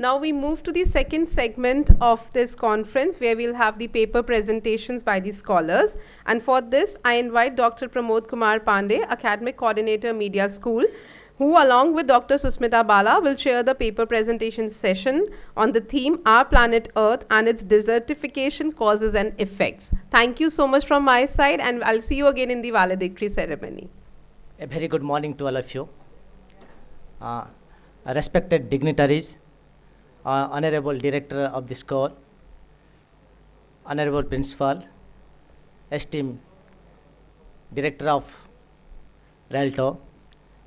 Now we move to the second segment of this conference where we'll have the paper presentations by the scholars. And for this, I invite Dr. Pramod Kumar Pandey, Academic Coordinator, Media School, who along with Dr. Susmita Bala will share the paper presentation session on the theme Our Planet Earth and its Desertification Causes and Effects. Thank you so much from my side, and I'll see you again in the valedictory ceremony. A very good morning to all of you. Respected dignitaries, Honorable Director of the School, Honorable Principal, esteemed Director of RELTTAW,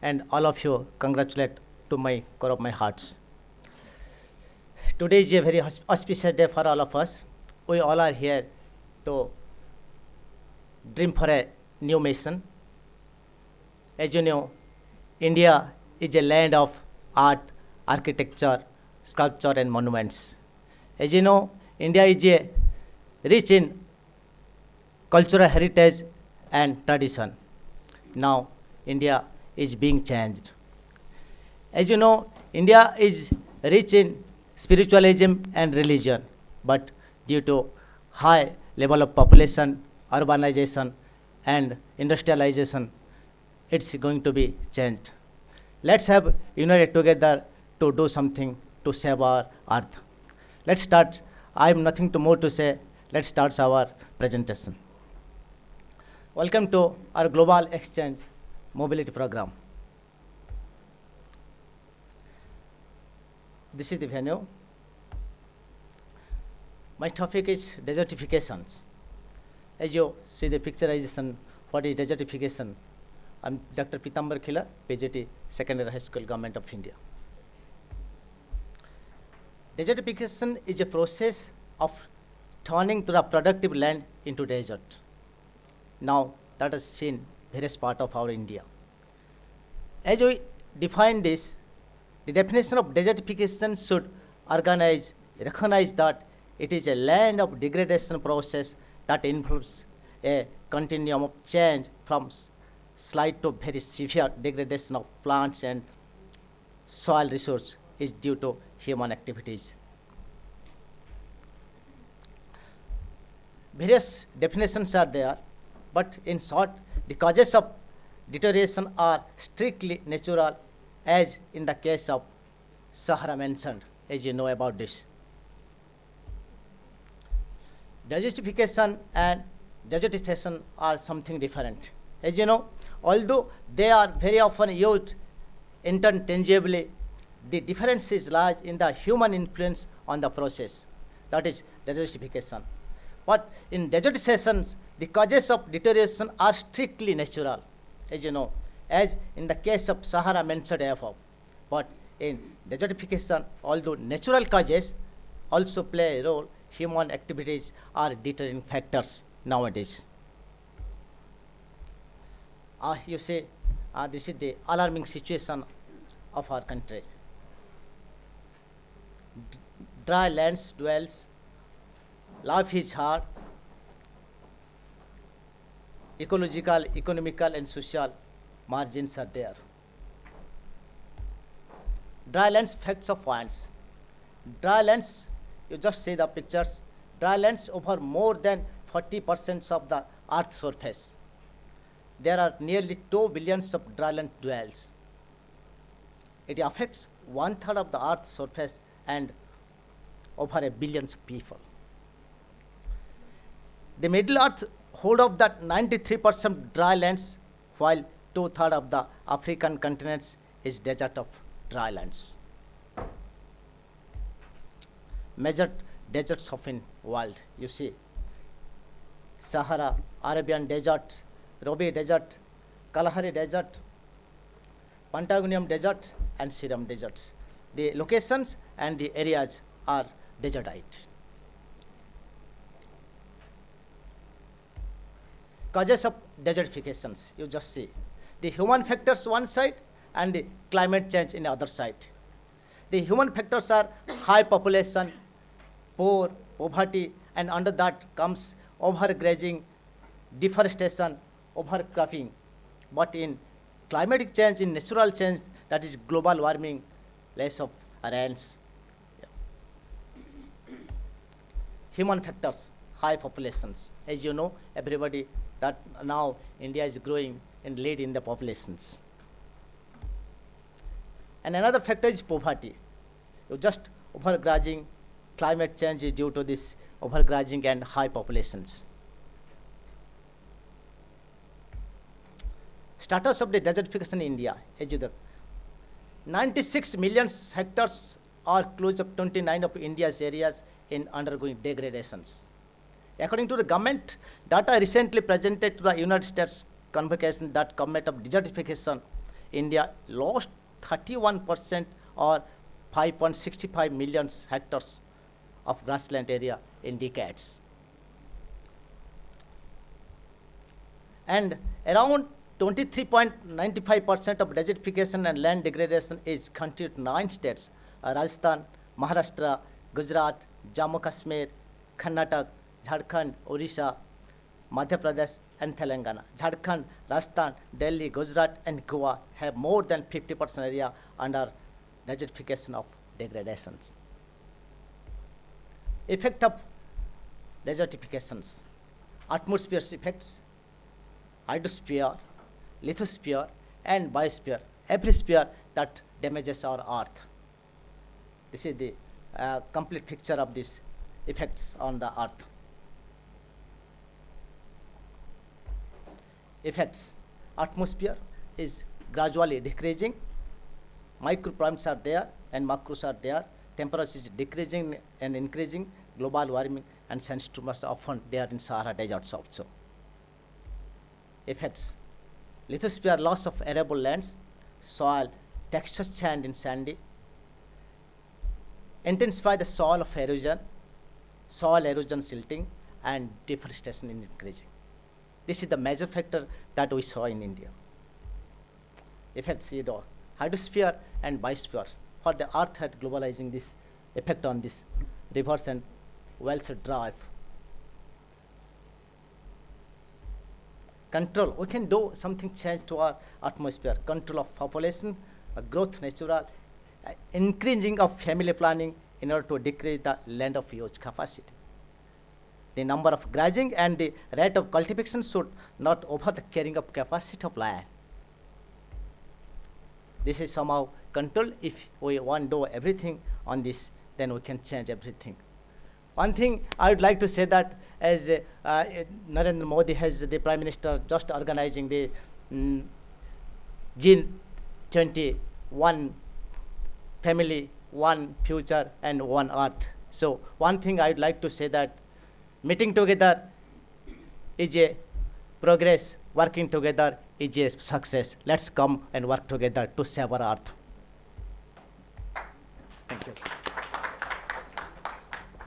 and all of you, congratulate to my core of my hearts. Today is a very auspicious day for all of us. We all are here to dream for a new mission. As you know, India is a land of art, architecture, sculpture and monuments. As you know, India is rich in cultural heritage and tradition. Now, India is being changed. As you know, India is rich in spiritualism and religion, but due to high level of population, urbanization and industrialization, it's going to be changed. Let's have united together to do something to save our earth. Let's start. I have nothing more to say. Let's start our presentation. Welcome to our Global Exchange Mobility Program. This is the venue. My topic is desertifications. As you see the picturization, what is desertification? I'm Dr. Pitambar Khila, PGT, Secondary High School, Government of India. Desertification is a process of turning the productive land into desert. Now, that is seen various part of our India. As we define this, the definition of desertification should recognize that it is a land of degradation process that involves a continuum of change from slight to very severe degradation of plants and soil resource is due to human activities. Various definitions are there, but in short, the causes of deterioration are strictly natural, as in the case of Sahara mentioned, as you know about this. Desertification and desertification are something different. As you know, although they are very often used interchangeably, the difference lies in the human influence on the process, that is desertification. But in desertification, the causes of deterioration are strictly natural, as you know, as in the case of Sahara mentioned above. But in desertification, although natural causes also play a role, human activities are deterring factors nowadays. You see, this is the alarming situation of our country. Dry lands dwells, life is hard, ecological, economical and social margins are there. Dry lands facts of points. Dry lands, you just see the pictures, dry lands over more than 40% of the earth's surface. There are nearly 2 billion of dry land dwells. It affects 1/3 of the earth's surface and over 1 billion people. The Middle Earth hold of that 93% dry lands, while 2/3 of the African continents is desert of dry lands. Major deserts of in world, you see, Sahara, Arabian Desert, Gobi Desert, Kalahari Desert, Pantagonium Desert and Seram Deserts. The locations and the areas are desertite. Causes of desertifications, you just see. The human factors one side and the climate change in the other side. The human factors are high population, poor, poverty, and under that comes overgrazing, deforestation, overcropping. But in climatic change, in natural change, that is global warming, less of rains, human factors, high populations. As you know, everybody that now India is growing and lead in the populations. And another factor is poverty. You just overgrazing, climate change is due to this overgrazing and high populations. Status of the desertification in India, as you know, 96 million hectares or close up 29 of India's areas in undergoing degradations. According to the government data recently presented to the United States convocation that comment of desertification, India lost 31% or 5.65 million hectares of grassland area in decades. And around 23.95% of desertification and land degradation is continued in 9 states, Rajasthan, Maharashtra, Gujarat, Jammu Kashmir, Karnataka, Jharkhand, Odisha, Madhya Pradesh, and Telangana. Jharkhand, Rajasthan, Delhi, Gujarat, and Goa have more than 50% area under desertification of degradations. Effect of desertifications, atmosphere's effects, hydrosphere, lithosphere, and biosphere, every sphere that damages our earth. This is the complete picture of these effects on the earth. Effects, atmosphere is gradually decreasing, microprimes are there and macros are there, temperature is decreasing and increasing, global warming and sandstorms are often there in Sahara deserts also. Effects, lithosphere, loss of arable lands, soil, texture change in sandy, intensify the soil of erosion, soil erosion silting, and deforestation is increasing. This is the major factor that we saw in India. Effects, hydrosphere and biosphere. For the earth had globalizing this effect on this rivers and wells drive. Control, we can do something change to our atmosphere. Control of population, growth natural, increasing of family planning in order to decrease the land of use capacity. The number of grazing and the rate of cultivation should not over the carrying of capacity of land. This is somehow control. If we want to do everything on this, then we can change everything. One thing I would like to say that as Narendra Modi has the Prime Minister just organizing the G20, one family, one future, and one earth. So one thing I would like to say that meeting together is a progress, working together is a success. Let's come and work together to save our earth. Thank you.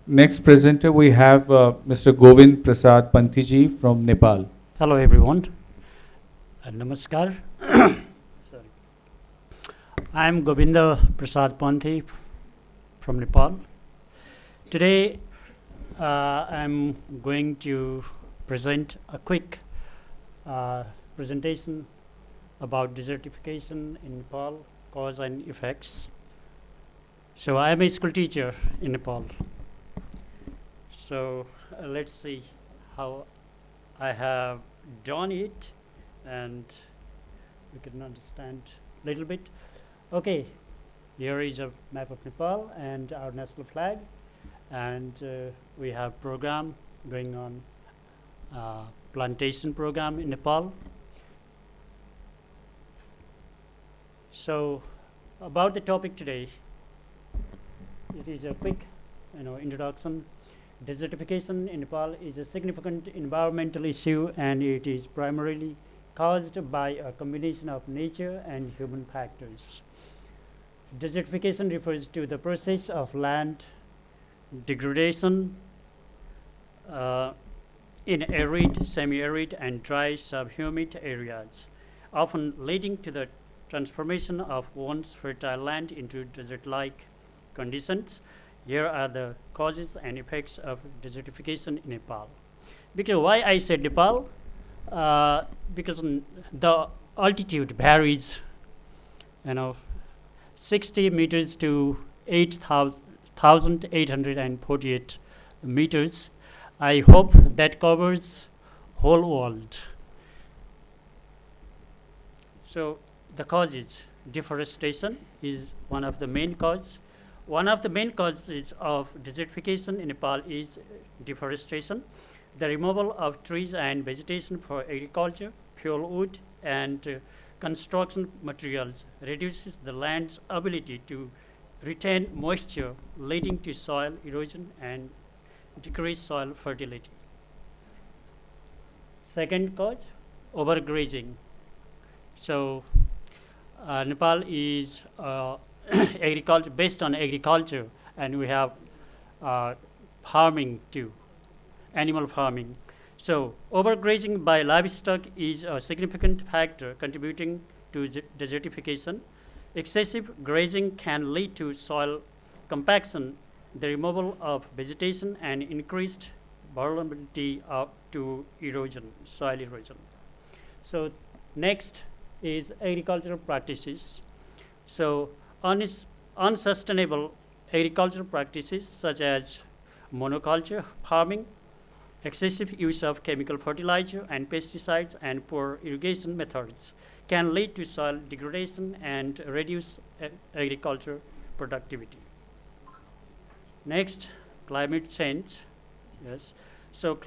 Next presenter we have Mr. Govind Prasad Pantiji from Nepal. Hello everyone. Namaskar. Sorry. I am Govinda Prasad Panthi from Nepal. Today I am going to present a quick presentation about desertification in Nepal, cause and effects. So I am a school teacher in Nepal. So let's see how I have done it, and we can understand a little bit. Okay, here is a map of Nepal and our national flag, and we have program going on, plantation program in Nepal. So about the topic today, it is a quick introduction. Desertification in Nepal is a significant environmental issue, and it is primarily caused by a combination of nature and human factors. Desertification refers to the process of land degradation in arid, semi-arid, and dry subhumid areas, often leading to the transformation of once fertile land into desert-like conditions. Here are the causes and effects of desertification in Nepal. Because why I said Nepal? Because the altitude varies, 60 meters to 8,848 meters. I hope that covers whole world. So the causes, deforestation is one of the main causes. One of the main causes of desertification in Nepal is deforestation. The removal of trees and vegetation for agriculture, fuel wood, and construction materials reduces the land's ability to retain moisture, leading to soil erosion and decreased soil fertility. Second cause, overgrazing. So Nepal is agriculture based on agriculture, and we have farming too, animal farming. So overgrazing by livestock is a significant factor contributing to desertification. Excessive grazing can lead to soil compaction, the removal of vegetation, and increased vulnerability to erosion, soil erosion. So next is agricultural practices. So unsustainable agricultural practices such as monoculture farming, excessive use of chemical fertilizer and pesticides, and poor irrigation methods can lead to soil degradation and reduce agriculture productivity. Next, climate change. Yes. So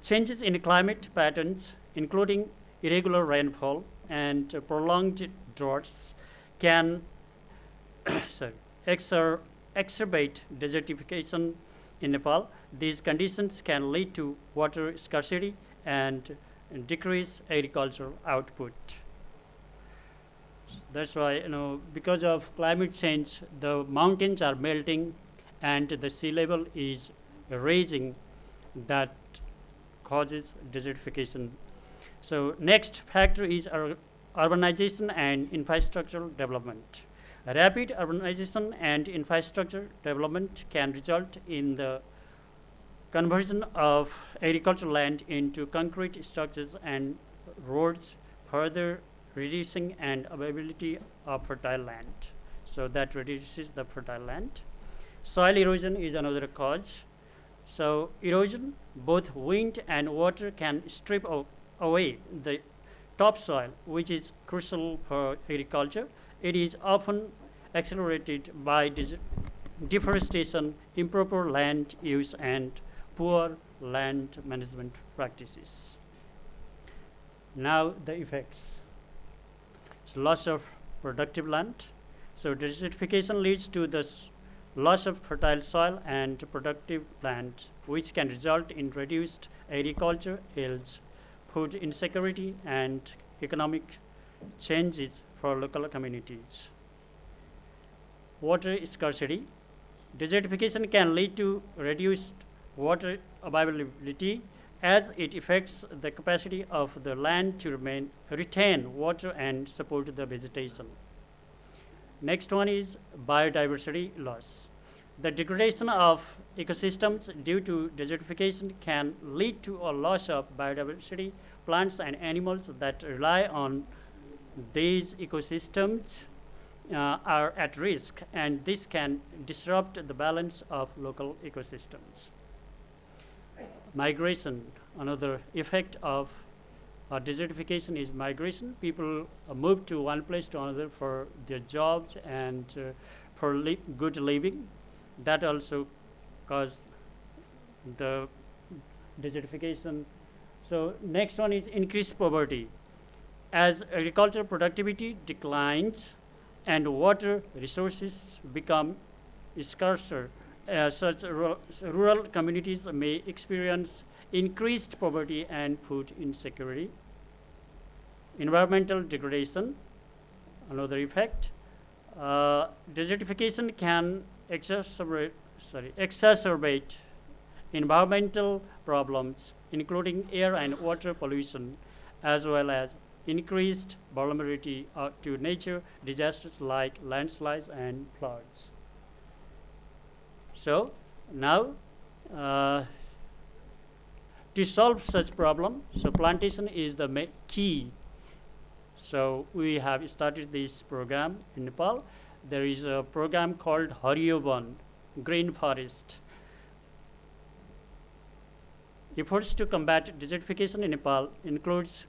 changes in climate patterns, including irregular rainfall and prolonged droughts, can exacerbate desertification in Nepal. These conditions can lead to water scarcity and decrease agricultural output. That's why, because of climate change, the mountains are melting and the sea level is rising. That causes desertification. So next factor is urbanization and infrastructural development. Rapid urbanization and infrastructure development can result in the conversion of agricultural land into concrete structures and roads, further reducing and availability of fertile land. So that reduces the fertile land. Soil erosion is another cause. So erosion, both wind and water can strip away the topsoil, which is crucial for agriculture. It is often accelerated by deforestation, improper land use, and poor land management practices. Now the effects. So loss of productive land. So desertification leads to the loss of fertile soil and productive land, which can result in reduced agriculture yields, food insecurity, and economic changes for local communities. Water scarcity. Desertification can lead to reduced water availability as it affects the capacity of the land to retain water and support the vegetation. Next one is biodiversity loss. The degradation of ecosystems due to desertification can lead to a loss of biodiversity. Plants and animals that rely on these ecosystems are at risk, and this can disrupt the balance of local ecosystems. Migration, another effect of desertification is migration. People move to one place to another for their jobs and for good living. That also causes the desertification. So next one is increased poverty. As agricultural productivity declines and water resources become scarcer, such rural communities may experience increased poverty and food insecurity. Environmental degradation, another effect. Desertification can exacerbate environmental problems, including air and water pollution, as well as increased vulnerability to nature disasters like landslides and floods. So now, to solve such problem, so plantation is the key. So we have started this program in Nepal. There is a program called Hariyo Van, Green Forest. Efforts to combat desertification in Nepal includes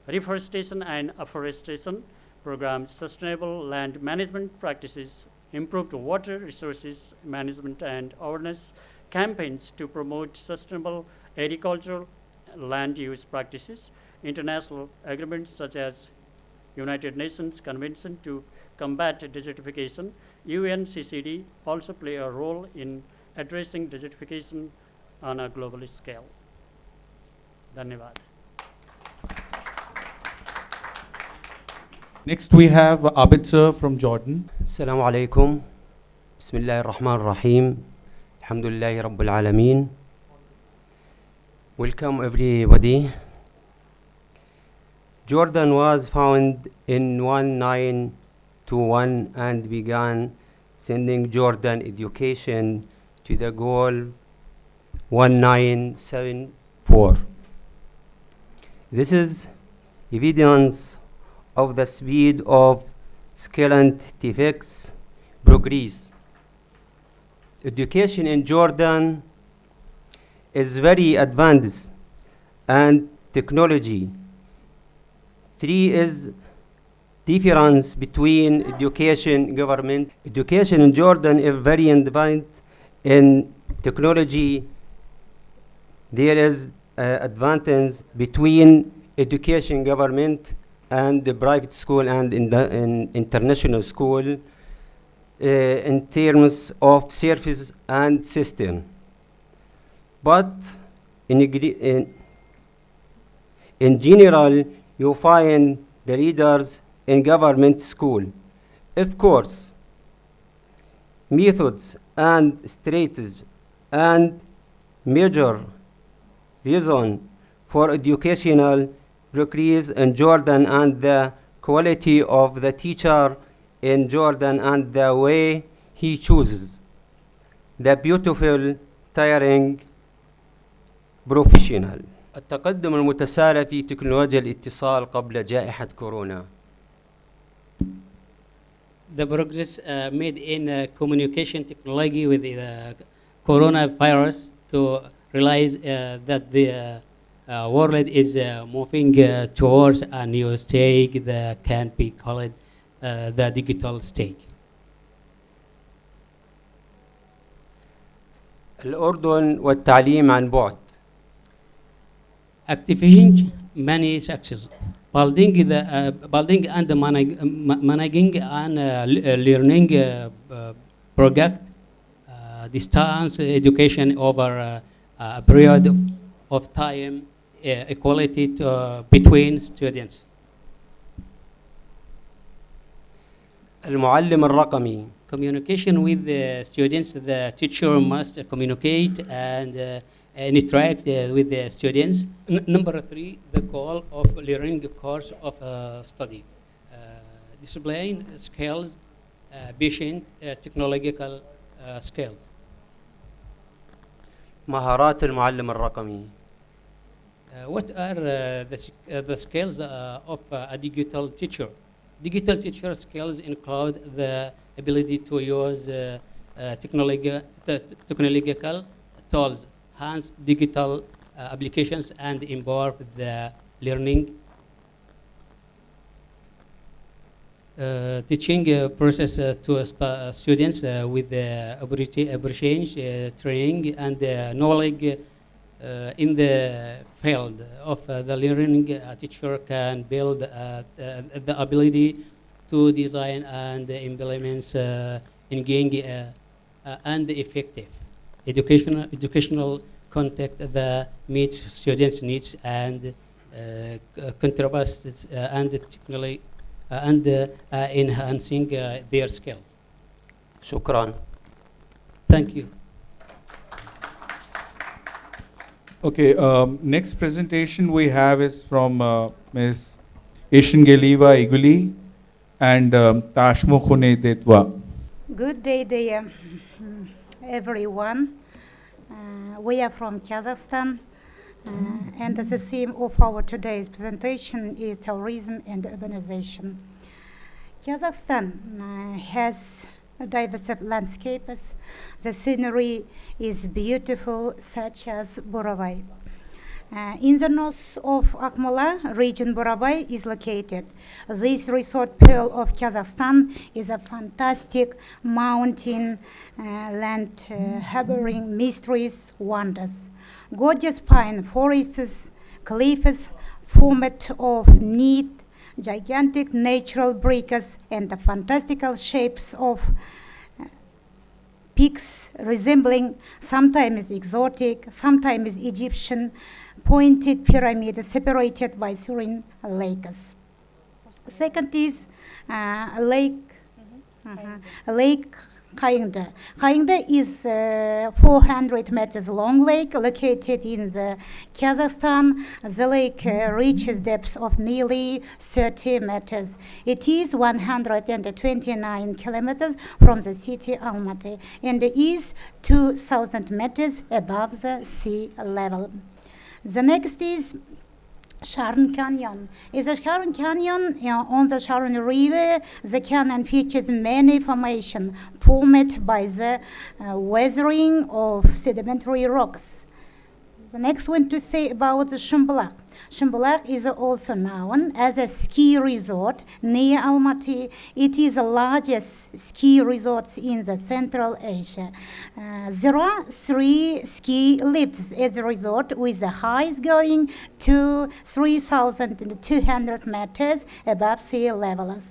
reforestation and afforestation programs, sustainable land management practices, improved water resources management and awareness campaigns to promote sustainable agricultural land use practices, international agreements such as United Nations Convention to combat desertification, UNCCD also play a role in addressing desertification on a global scale. Dhanyavad. Next we have Abid sir from Jordan. السلام عليكم بسم الله الرحمن الرحيم الحمد لله رب العالمين. Welcome everybody. Jordan was founded in 1921 and began sending Jordan education to the goal 1974. This is evidence of the speed of scientific progress. Education in Jordan is very advanced and technology. Three is difference between education government. Education in Jordan is very advanced in technology. There is advantage between education government and the private school and in international school in terms of service and system. But in general, you find the leaders in government school. Of course, methods and strategies and major reason for educational progress in Jordan and the quality of the teacher in Jordan and the way he chooses the beautiful, tiring professional. التقدم المتسارع في تكنولوجيا الاتصال قبل جائحة كورونا. The progress made in communication technology with the coronavirus to realize that the world is moving towards a new stage that can be called the digital stage. الأردن والتعليم عن بعد. Activation many success. Building and managing and learning project, distance education over a period of time, equality between students. المعلم الرقمي. Communication with the students, the teacher must communicate and interact with the students. Number 3, the goal of learning course of study. Discipline skills, patient, technological skills. مهارات المعلم الرقمي. What are the skills of a digital teacher? Digital teacher skills include the ability to use technological tools, hence digital applications, and involve the learning teaching process to students with the appreciation, training, and knowledge in the field of the learning. A teacher can build the ability to design and implement engaging and effective educational content that meets students' needs and contributes and technically and enhancing their skills. شكرا. Thank you. Okay, next presentation we have is from Ms. Ishingeliva Iguli and Tashmo Khune Detwa. Good day, dear everyone. We are from Kazakhstan, and the theme of our today's presentation is tourism and urbanization. Kazakhstan has a diverse landscape. The scenery is beautiful, such as Borovai. In the north of Akmola, region Burabay is located. This resort pearl of Kazakhstan is a fantastic mountain land harboring mysteries, wonders. Gorgeous pine forests, cliffs formed of neat, gigantic natural breakers and the fantastical shapes of peaks resembling sometimes exotic, sometimes Egyptian pointed pyramids separated by serene lakes. Second is Lake Kayında. Kayında is 400 meters long lake located in the Kazakhstan. The lake reaches depths of nearly 30 meters. It is 129 kilometers from the city Almaty and is 2,000 meters above the sea level. The next is Sharon Canyon. Is a Sharon Canyon on the Sharon River. The canyon features many formations formed by the weathering of sedimentary rocks. The next one to say about the Shumbulak. Shumbulak is also known as a ski resort near Almaty. It is the largest ski resort in the Central Asia. There are 3 ski lifts at the resort with the heights going to 3,200 meters above sea level.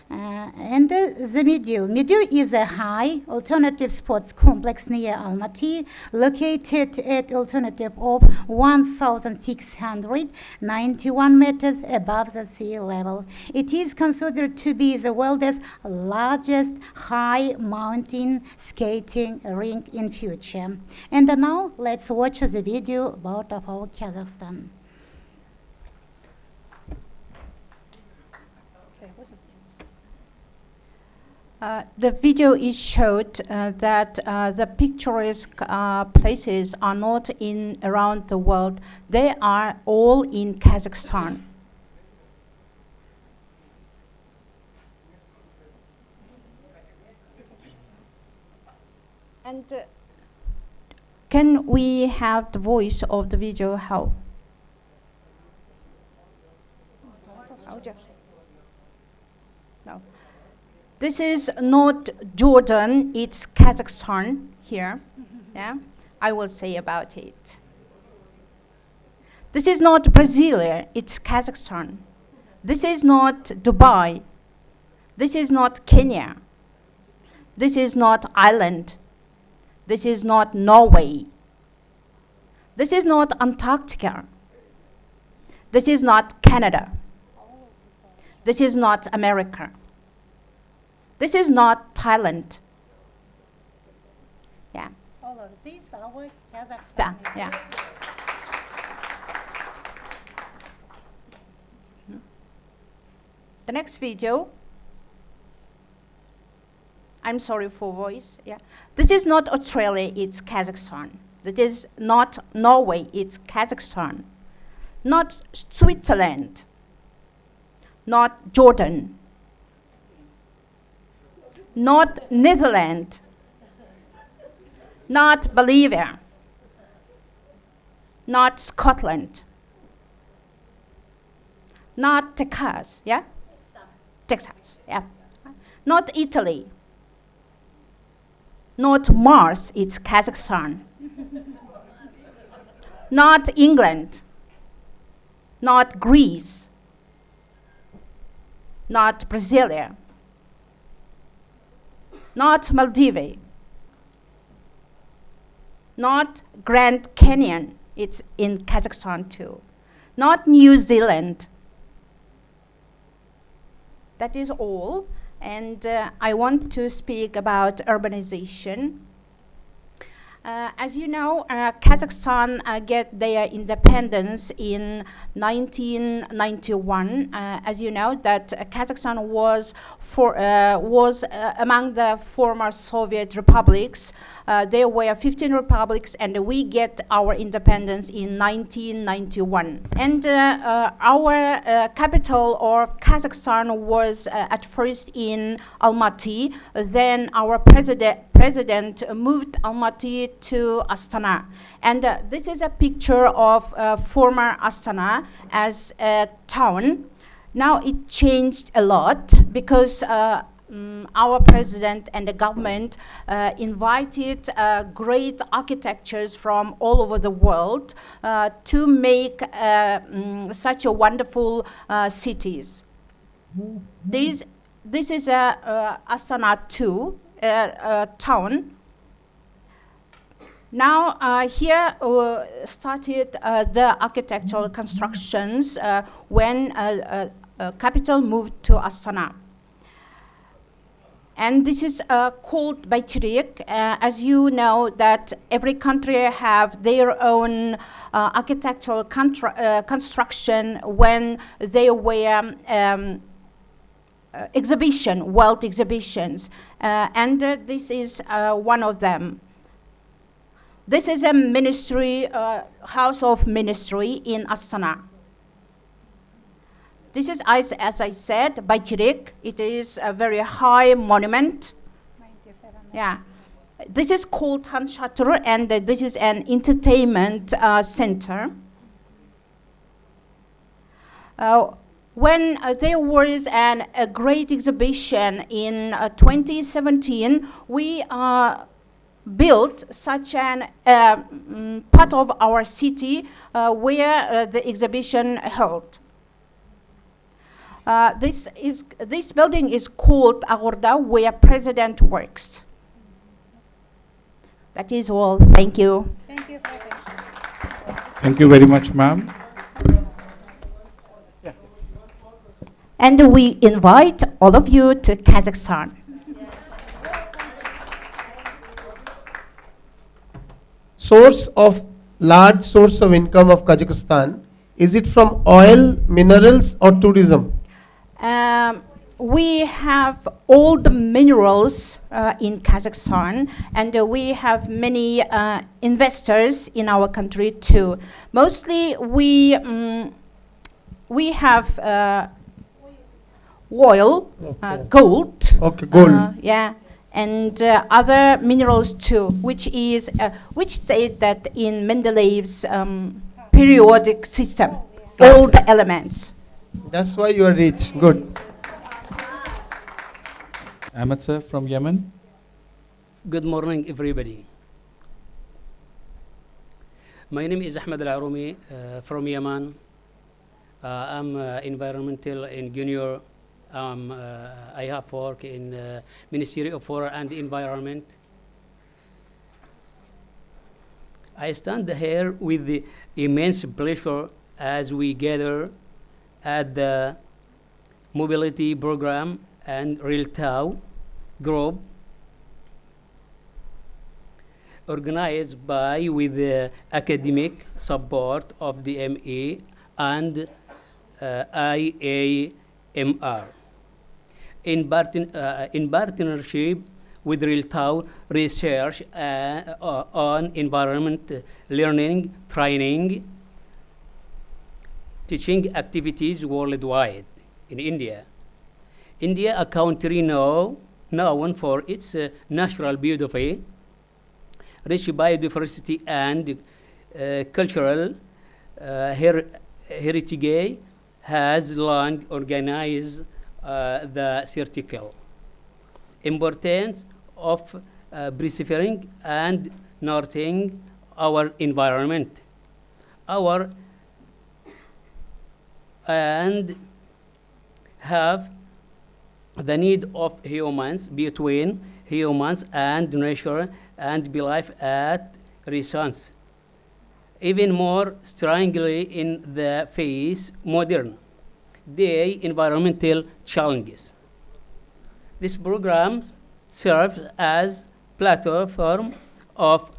And the Meadow. Meadow is a high alternative sports complex near Almaty, located at alternative of 1,691 meters above the sea level. It is considered to be the world's largest high mountain skating rink in future. And now let's watch the video about our Kazakhstan. The video is showed that the picturesque places are not in around the world. They are all in Kazakhstan. And can we have the voice of the video? How? No. This is not Jordan, it's Kazakhstan here. Yeah, I will say about it. This is not Brazil, it's Kazakhstan. This is not Dubai. This is not Kenya. This is not Ireland. This is not Norway. This is not Antarctica. This is not Canada. This is not America. This is not Thailand. Yeah. All of these are Kazakhstan. Yeah. The next video. I'm sorry for voice. Yeah. This is not Australia, it's Kazakhstan. This is not Norway, it's Kazakhstan. Not Switzerland. Not Jordan. Not Netherlands. Not Bolivia. Not Scotland. Not Texas, yeah? Texas, yeah. Not Italy. Not Mars, it's Kazakhstan. Not England. Not Greece. Not Brasilia. Not Maldives. Not Grand Canyon, it's in Kazakhstan too. Not New Zealand. That is all, and I want to speak about urbanization. As you know, Kazakhstan get their independence in 1991. As you know, that Kazakhstan was among the former Soviet republics. There were 15 republics, and we get our independence in 1991. And our capital of Kazakhstan was at first in Almaty. Then our president moved Almaty moved to Astana. And this is a picture of former Astana as a town. Now it changed a lot because our president and the government invited great architectures from all over the world to make such a wonderful cities. This is Astana 2 town. Now here started the architectural constructions when capital moved to Astana. And this is called Baytirik. As you know, that every country have their own architectural construction when they were world exhibitions. And this is one of them. This is a ministry, house of ministry in Astana. This is, as I said, Baytirik. It is a very high monument. 97. Yeah. This is called Han Shatur, and this is an entertainment center. When there was a great exhibition in 2017, we built such an part of our city where the exhibition held. This building is called Agorda, where President works. That is all. Thank you. Thank you, President. Thank you very much, ma'am. And we invite all of you to Kazakhstan. Large source of income of Kazakhstan, is it from oil, minerals or tourism? We have all the minerals in Kazakhstan, and we have many investors in our country too. Mostly we have oil, gold. Okay, gold. Yeah, and other minerals too, which say that in Mendeleev's periodic system, all the elements. That's why you are rich. Good. Ahmed sir from Yemen. Good morning, everybody. My name is Ahmed Al-Arumi from Yemen. I'm environmental engineer. I have work in Ministry of Water and Environment. I stand here with the immense pleasure as we gather at the mobility program and RELTTAW group organized by with the academic support of the MA and IAMR in partnership with RELTTAW research on environment learning, training, teaching activities worldwide in India. India, a country known for its natural beauty, rich biodiversity and cultural heritage, has long organized the critical importance of preserving and nurturing our environment, and have the need of humans between humans and nature and belief at response, even more strongly in the face modern day environmental challenges. This program serves as platform of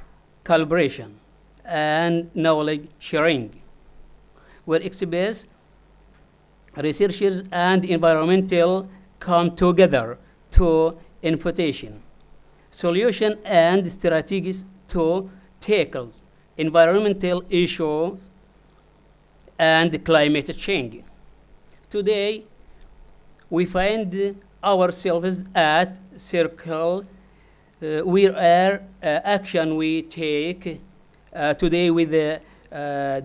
collaboration and knowledge sharing, where experts, researchers, and environmental come together to invitation, solution, and strategies to tackle environmental issues and climate change. Today, we find ourselves at circle we are action we take today with the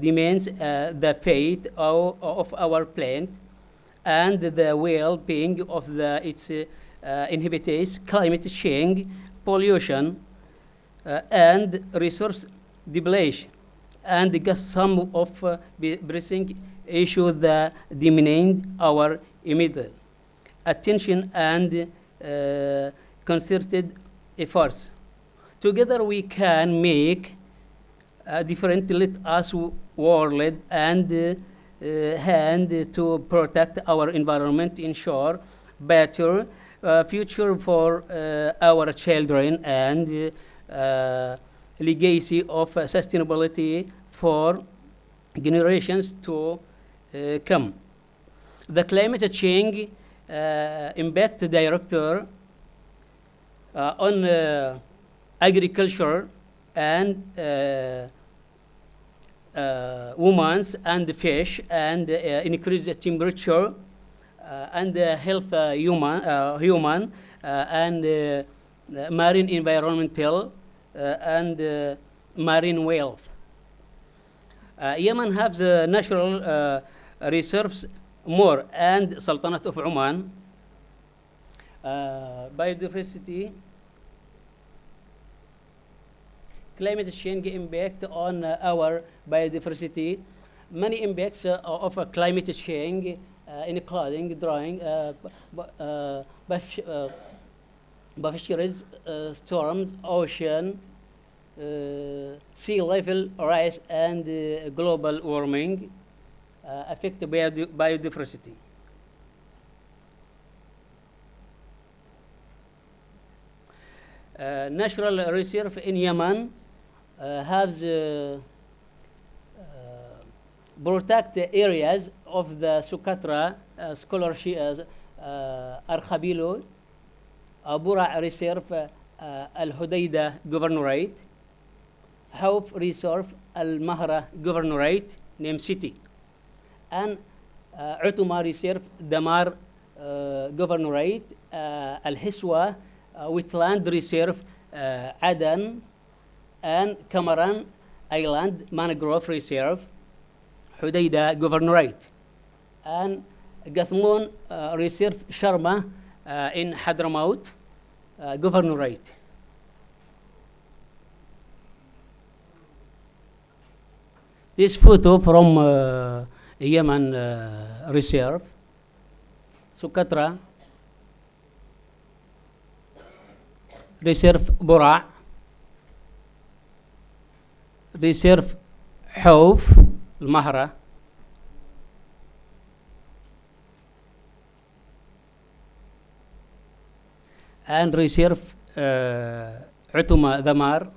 demands the fate of our planet and the well-being of its inhabitants, climate change, pollution, and resource depletion, and just some of pressing issues that demand our immediate attention and concerted efforts. Together we can make a different let us world and hand to protect our environment, ensure better future for our children and legacy of sustainability for generations to come. The climate change impact director on agriculture and women's and fish and increase the temperature and health human and marine environmental and marine wealth. Yemen has natural reserves more and Sultanate of Oman biodiversity climate change impact on our biodiversity. Many impacts of climate change including drying, fisheries, storms, ocean, sea level rise, and global warming affect biodiversity. Natural reserve in Yemen has protect the areas of the Socotra scholarship Arkhabilo, Bura Reserve, Al-Hudaydah Governorate, Hauf Reserve, Al-Mahra Governorate, name city, and Utuma Reserve, Damar Governorate, Al-Hiswa Wetland Reserve, Adan, and Kamaran Island Mangrove Reserve, Hudaydah Governorate, and Gathmoon Reserve Sharma in Hadramaut Governorate. This photo from Yemen Reserve, Socotra, Reserve Bura, Reserve Hauf Al-Mahra, and Reserve Utuma Damar,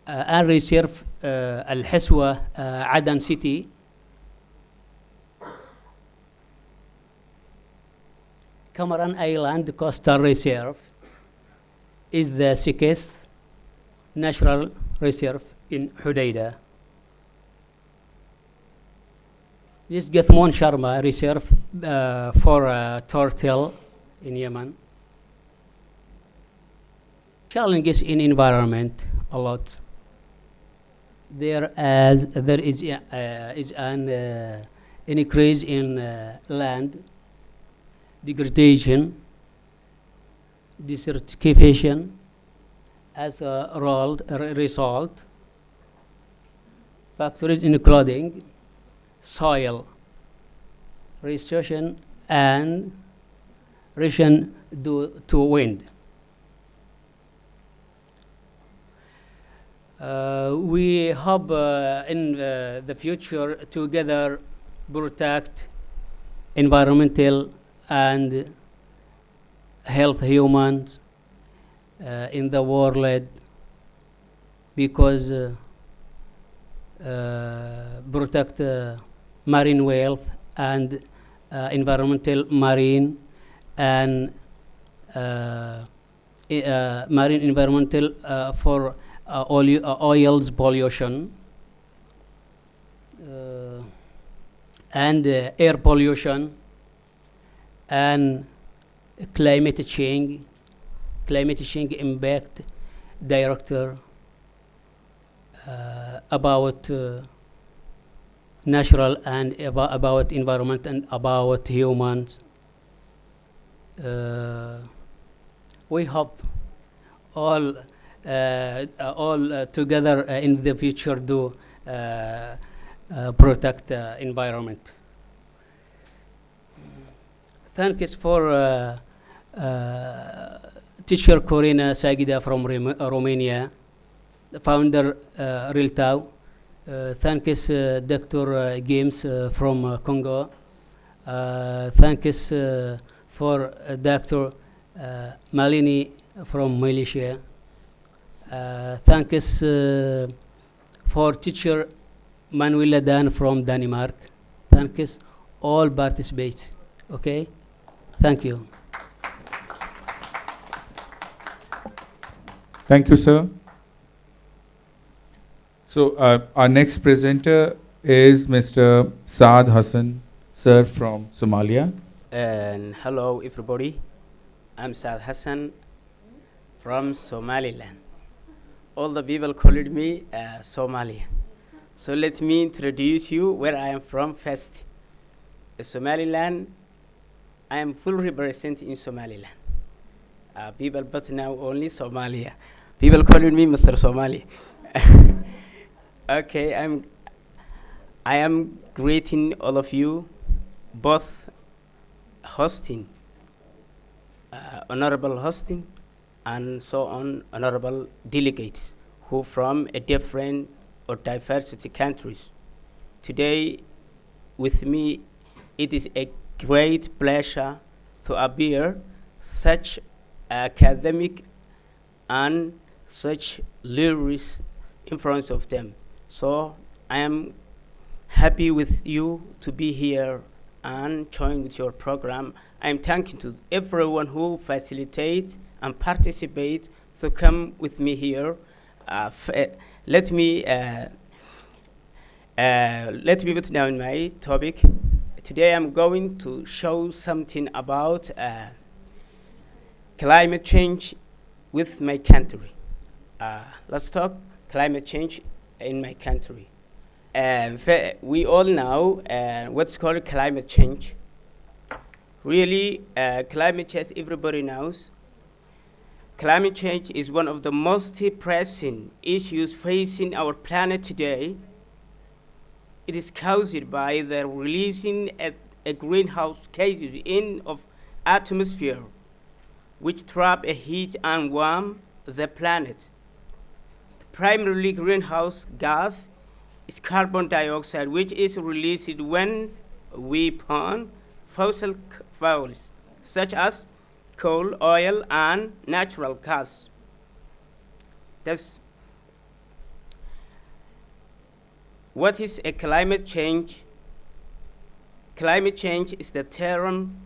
and Reserve Al-Hiswa Adan City, Kamaran Island Coastal Reserve is the sixth natural reserve in Hudaydah. This Gathmoon Sharma Reserve for turtle in Yemen. Challenges in environment a lot. There is an increase in land degradation, desertification as a result, factors including soil restoration and erosion due to wind. We hope in the future together protect environmental and health humans in the world, because protect marine wealth and environmental marine and marine environmental for oils pollution and air pollution and climate change impact director about natural and about environment and about humans. We hope all together in the future do protect environment. Thanks for teacher Corina Sagida from Romania, the founder RELTTAW. Thanks Dr. James from Congo. Thanks for Dr. Malini from Malaysia. Thanks for teacher Manuela Dan from Denmark. Thanks all participants. Okay, thank you. Thank you, sir. So our next presenter is Mr. Saad Hassan, sir, from Somalia. And hello, everybody. I'm Saad Hassan from Somaliland. All the people called me Somalian. So let me introduce you where I am from first. Somaliland, I am full represent in Somaliland. People, but now only Somalia. People calling me Mr. Somali. Okay, I am greeting all of you, both hosting, honorable hosting, and so on, honorable delegates who from a different or diversity countries. Today, with me, it is a great pleasure to appear such academic and such lyrics in front of them. So I am happy with you to be here and join with your program. I am thanking to everyone who facilitate and participate to come with me here. Let me put down my topic. Today I'm going to show something about climate change with my country. Let's talk climate change in my country. We all know what's called climate change. Really, climate change, everybody knows. Climate change is one of the most pressing issues facing our planet today. It is caused by the releasing a greenhouse gases in of atmosphere, which trap a heat and warm the planet. The primary greenhouse gas is carbon dioxide, which is released when we burn fossil fuels, such as coal, oil, and natural gas. What is a climate change? Climate change is the term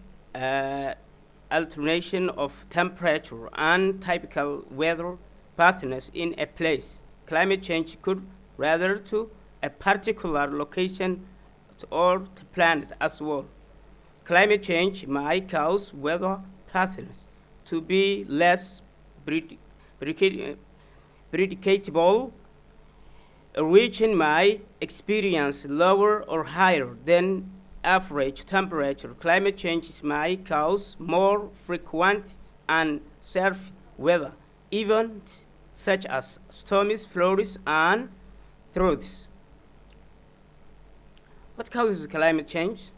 alternation of temperature and typical weather patterns in a place. Climate change could rather to a particular location or the planet as well. Climate change might cause weather patterns to be less predictable. A region might experience lower or higher than average temperature. Climate change might cause more frequent and severe weather events such as storms, floods, and droughts. What causes climate change?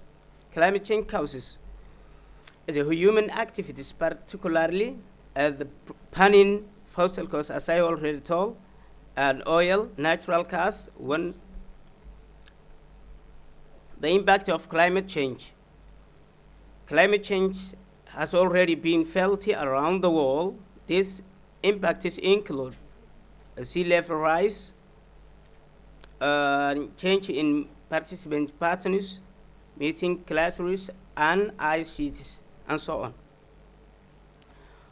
Climate change causes the human activities, particularly the burning fossil fuels, as I already told, and oil, natural gas. When the impact of climate change. Climate change has already been felt around the world. These impacts include sea level rise, change in participant patterns, meeting glaciers and ice sheets, and so on.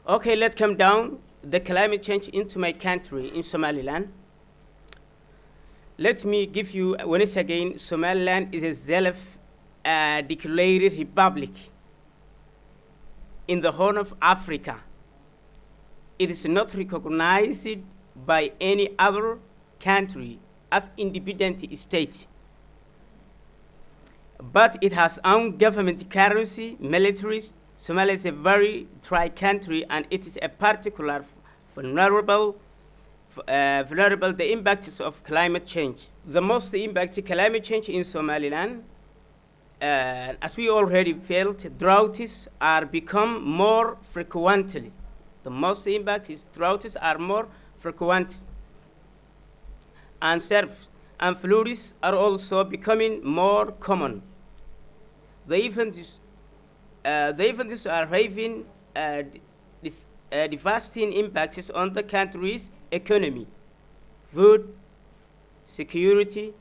Okay, let's come down the climate change into my country, in Somaliland. Let me give you once again, Somaliland is a self-declared republic. in the Horn of Africa. It is not recognized by any other country as independent state, but it has own government currency, military. Somalia is a very dry country, and it is a particular vulnerable the impacts of climate change. The most impact climate change in Somaliland, as we already felt, droughts are become more frequently. The most impact is droughts are more frequent, and floods are also becoming more common. The events are having devastating impacts on the country's economy, food security,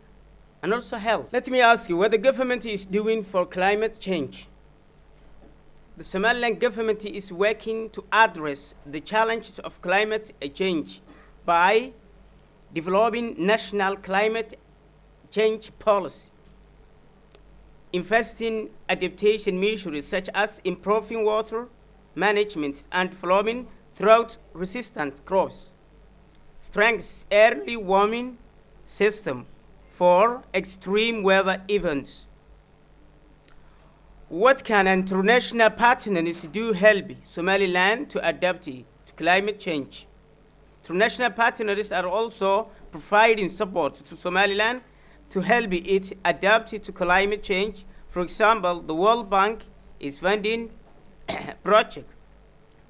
and also health. Let me ask you what the government is doing for climate change. The Somaliland government is working to address the challenges of climate change by developing national climate change policy, investing adaptation measures such as improving water management and developing drought-resistant crops, strengthens early warming system for extreme weather events. What can international partners do help Somaliland to adapt to climate change? International partners are also providing support to Somaliland to help it adapt to climate change. For example, the World Bank is funding projects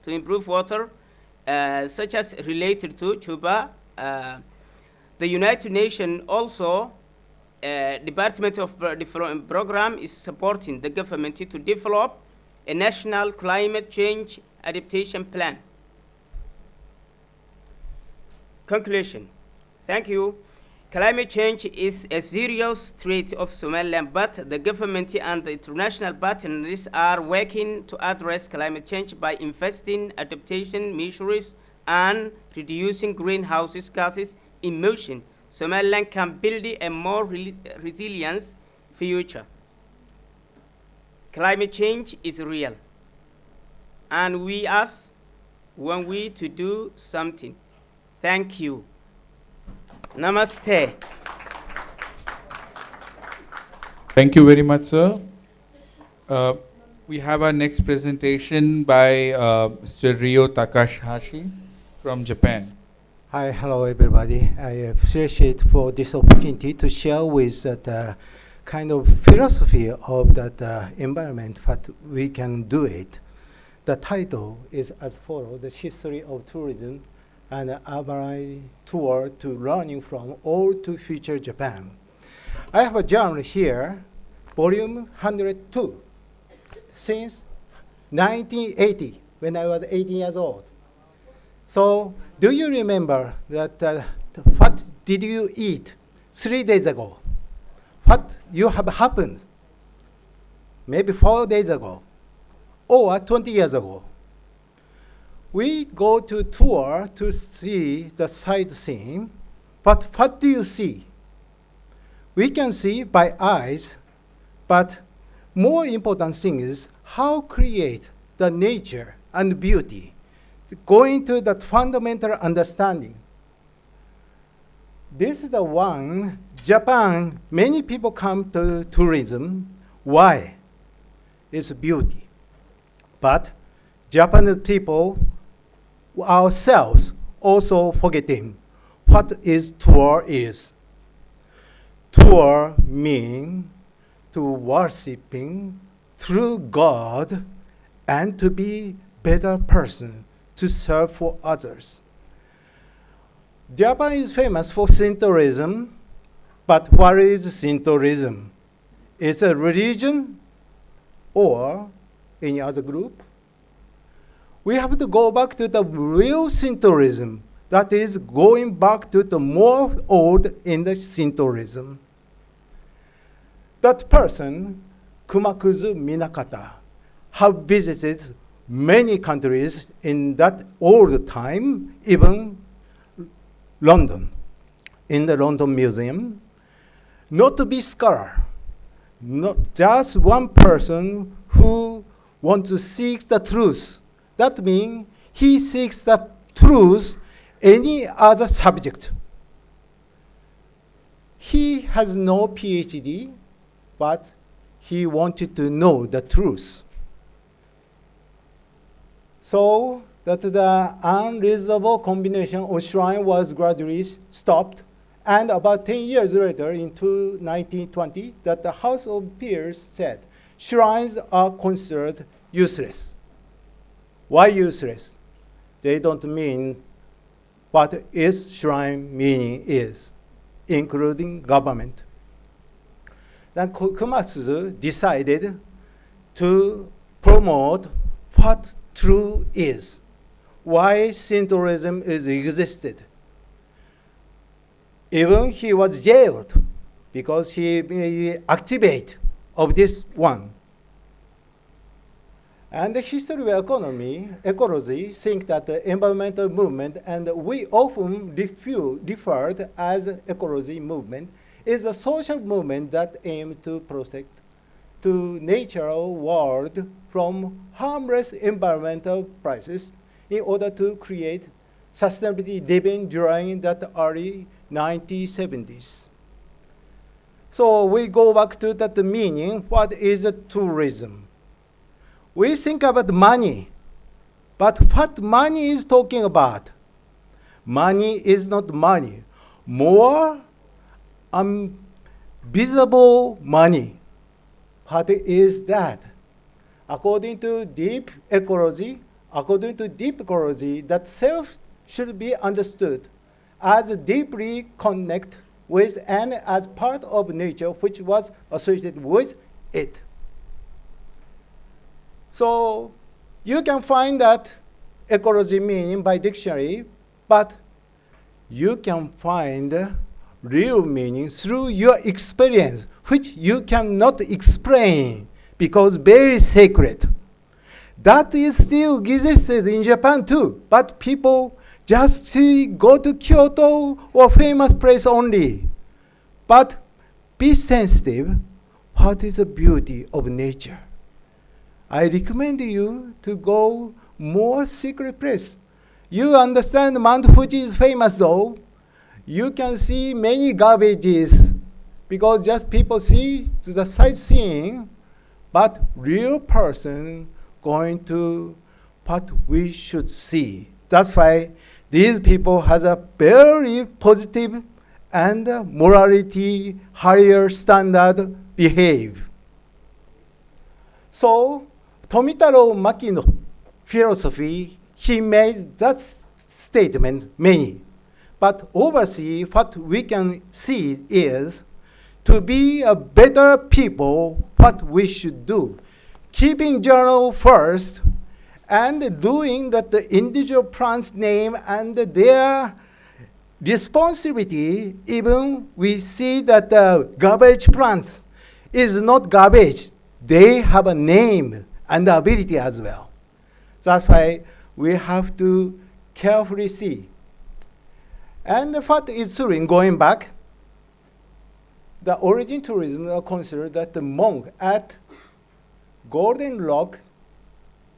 to improve water, such as related to Chuba. The United Nations also Department of Development Program is supporting the government to develop a national climate change adaptation plan. Conclusion. Thank you. Climate change is a serious threat of Somaliland, but the government and the international partners are working to address climate change by investing adaptation measures and reducing greenhouse gases emission. Somaliland can build a more resilient future. Climate change is real, and we ask when we to do something. Thank you. Namaste. Thank you very much, sir. We have our next presentation by Mr. Ryo Takahashi from Japan. Hi, hello everybody. I appreciate for this opportunity to share with the kind of philosophy of that environment, what we can do it. The title is as follows: The History of Tourism and Urban Tour to Learning from Old to Future Japan. I have a journal here, volume 102, since 1980, when I was 18 years old. So, do you remember that what did you eat 3 days ago? What you have happened maybe 4 days ago or 20 years ago? We go to tour to see the sightseeing, but what do you see? We can see by eyes, but more important thing is how create the nature and beauty, going to that fundamental understanding. This is the one, Japan, many people come to tourism. Why? It's beauty. But Japanese people, ourselves, also forgetting what is tour is. Tour means to worshiping through God and to be better person, to serve for others. Japan is famous for Shintoism, but what is Shintoism? It's a religion or any other group? We have to go back to the real Shintoism, that is going back to the more old in the Shintoism. That person, Kumakuzu Minakata, have visited many countries in that old time, even London, in the London Museum. Not to be scholar, not just one person who wants to seek the truth. That means he seeks the truth any other subject. He has no PhD, but he wanted to know the truth. So that the unreasonable combination of shrine was gradually stopped. And about 10 years later, in 1920, that the House of Peers said, shrines are considered useless. Why useless? They don't mean what is shrine meaning is, including government. Then Komatsu decided to promote what true is, why Shintoism is existed. Even he was jailed because he activate of this one. And the history of ecology think that the environmental movement, and we often referred as ecology movement, is a social movement that aims to protect to natural world from harmless environmental crisis in order to create sustainability living during that early 1970s. So we go back to that meaning, what is tourism? We think about money, but what money is talking about? Money is not money, more visible money. What is that? According to deep ecology, that self should be understood as deeply connected with and as part of nature which was associated with it. So you can find that ecology meaning by dictionary, but you can find real meaning through your experience, which you cannot explain because very sacred. That is still existed in Japan too, but people just go to Kyoto or famous place only. But be sensitive, what is the beauty of nature? I recommend you to go more secret place. You understand Mount Fuji is famous though. You can see many garbages because just people see the sightseeing, but real person going to what we should see. That's why these people has a very positive and morality higher standard behave. So Tomitaro Makino philosophy, he made that statement many. But overseas, what we can see is to be a better people, what we should do. Keeping journal first and doing that the individual plant's name and their responsibility, even we see that the garbage plants is not garbage. They have a name and ability as well. That's why we have to carefully see. And what is true in going back, the origin tourism are considered that the monk at Golden Rock,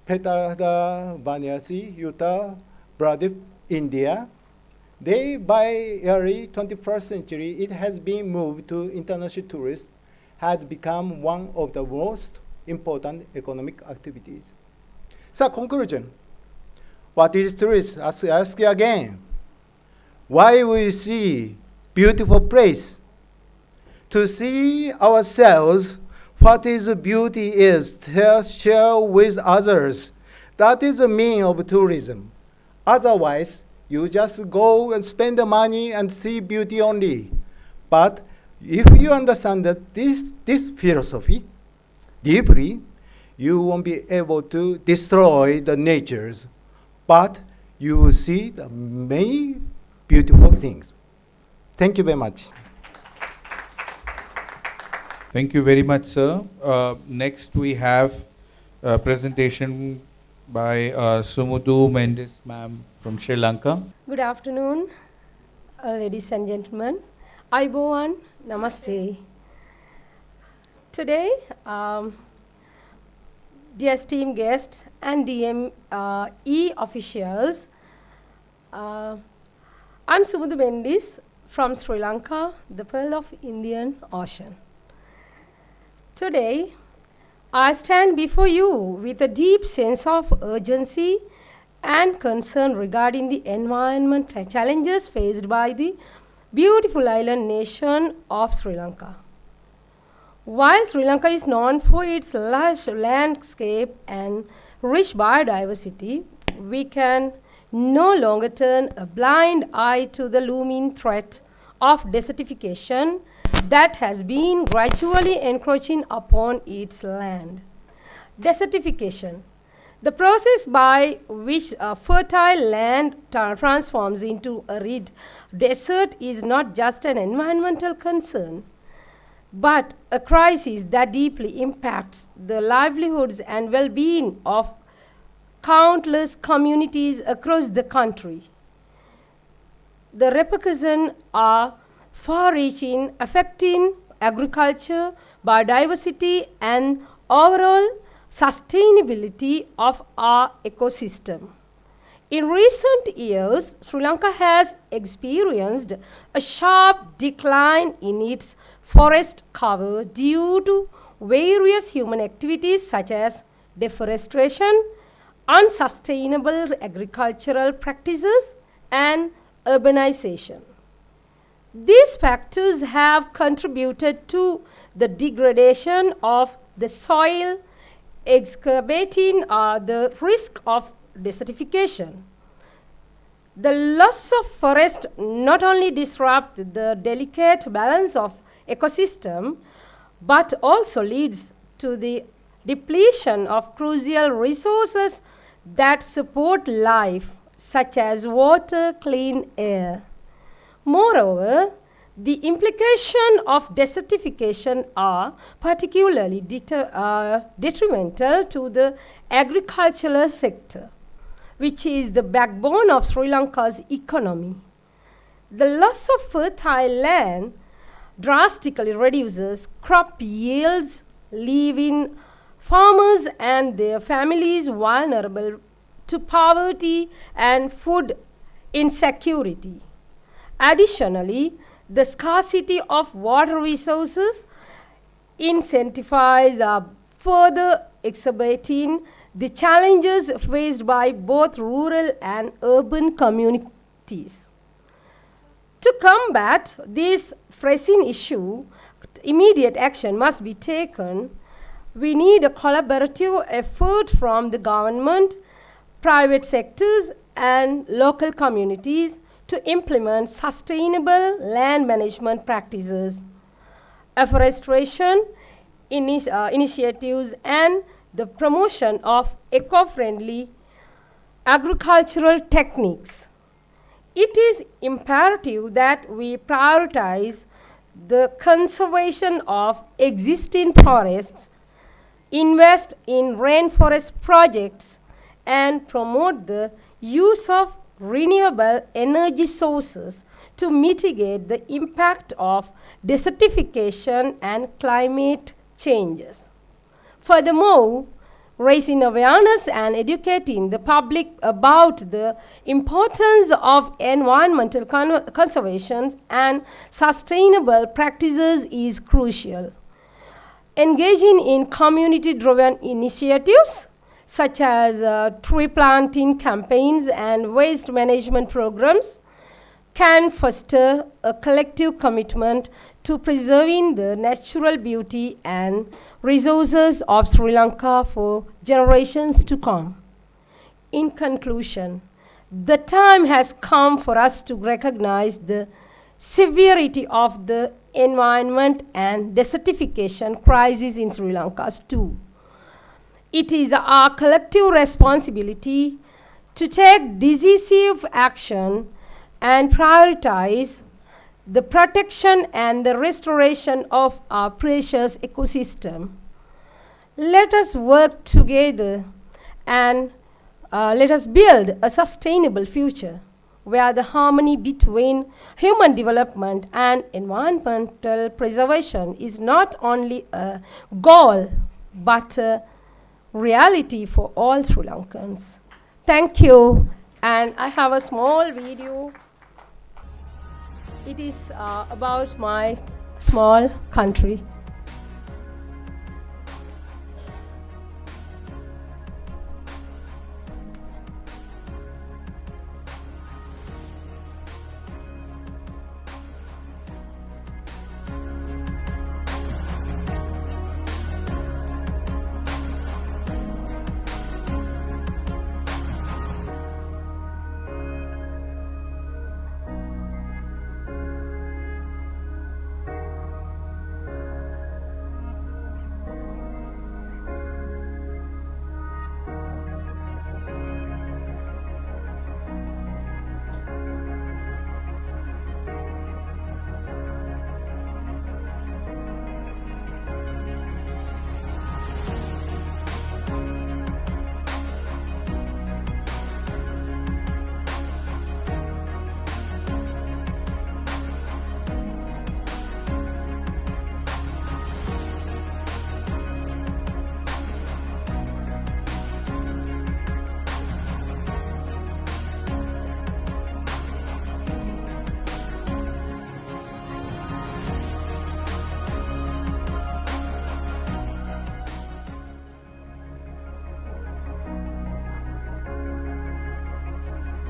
Petada, Varanasi, Uttar Pradesh, India, they, by early 21st century, it has been moved to international tourists, had become one of the most important economic activities. So conclusion, what is tourism? Ask you again. Why we see beautiful place? To see ourselves, what is beauty is, to share with others. That is the meaning of tourism. Otherwise, you just go and spend the money and see beauty only. But if you understand that this philosophy deeply, you won't be able to destroy the natures, but you will see the many beautiful things. Thank you very much. Thank you very much, sir. Next, we have a presentation by Sumudu Mendes, ma'am, from Sri Lanka. Good afternoon, ladies and gentlemen. Aibowan, namaste. Today, dear esteemed guests and DME officials. I'm Sumudhu Bendis from Sri Lanka, the Pearl of Indian Ocean. Today, I stand before you with a deep sense of urgency and concern regarding the environmental challenges faced by the beautiful island nation of Sri Lanka. While Sri Lanka is known for its lush landscape and rich biodiversity, we can no longer turn a blind eye to the looming threat of desertification that has been gradually encroaching upon its land. Desertification, the process by which a fertile land transforms into arid desert, is not just an environmental concern, but a crisis that deeply impacts the livelihoods and well-being of countless communities across the country. The repercussions are far-reaching, affecting agriculture, biodiversity, and overall sustainability of our ecosystem. In recent years, Sri Lanka has experienced a sharp decline in its forest cover due to various human activities such as deforestation, unsustainable agricultural practices, and urbanization. These factors have contributed to the degradation of the soil, exacerbating the risk of desertification. The loss of forest not only disrupts the delicate balance of ecosystem, but also leads to the depletion of crucial resources that support life, such as water, clean air. Moreover, the implications of desertification are particularly detrimental to the agricultural sector, which is the backbone of Sri Lanka's economy. The loss of fertile land drastically reduces crop yields, leaving farmers and their families vulnerable to poverty and food insecurity. Additionally, the scarcity of water resources incentivizes further exacerbating the challenges faced by both rural and urban communities. To combat this pressing issue, immediate action must be taken. We need a collaborative effort from the government, private sectors, and local communities to implement sustainable land management practices, afforestation initiatives, and the promotion of eco-friendly agricultural techniques. It is imperative that we prioritize the conservation of existing forests, invest in rainforest projects, and promote the use of renewable energy sources to mitigate the impact of desertification and climate changes. Furthermore, raising awareness and educating the public about the importance of environmental conservation and sustainable practices is crucial. Engaging in community-driven initiatives such as tree planting campaigns and waste management programs can foster a collective commitment to preserving the natural beauty and resources of Sri Lanka for generations to come. In conclusion, the time has come for us to recognize the severity of the environment and desertification crisis in Sri Lanka too. It is our collective responsibility to take decisive action and prioritize the protection and the restoration of our precious ecosystem. Let us work together and let us build a sustainable future where the harmony between human development and environmental preservation is not only a goal but a reality for all Sri Lankans. Thank you. And I have a small video. It is about my small country.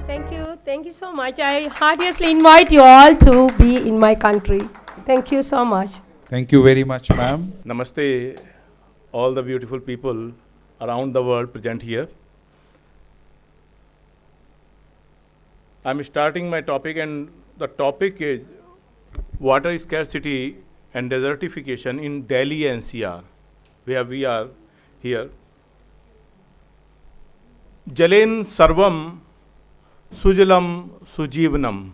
Thank you. Thank you so much. I heartily invite you all to be in my country. Thank you so much. Thank you very much, ma'am. Namaste, all the beautiful people around the world present here. I'm starting my topic, and the topic is water scarcity and desertification in Delhi NCR, where we are here. Jalen Sarvam Sujalam Sujivanam.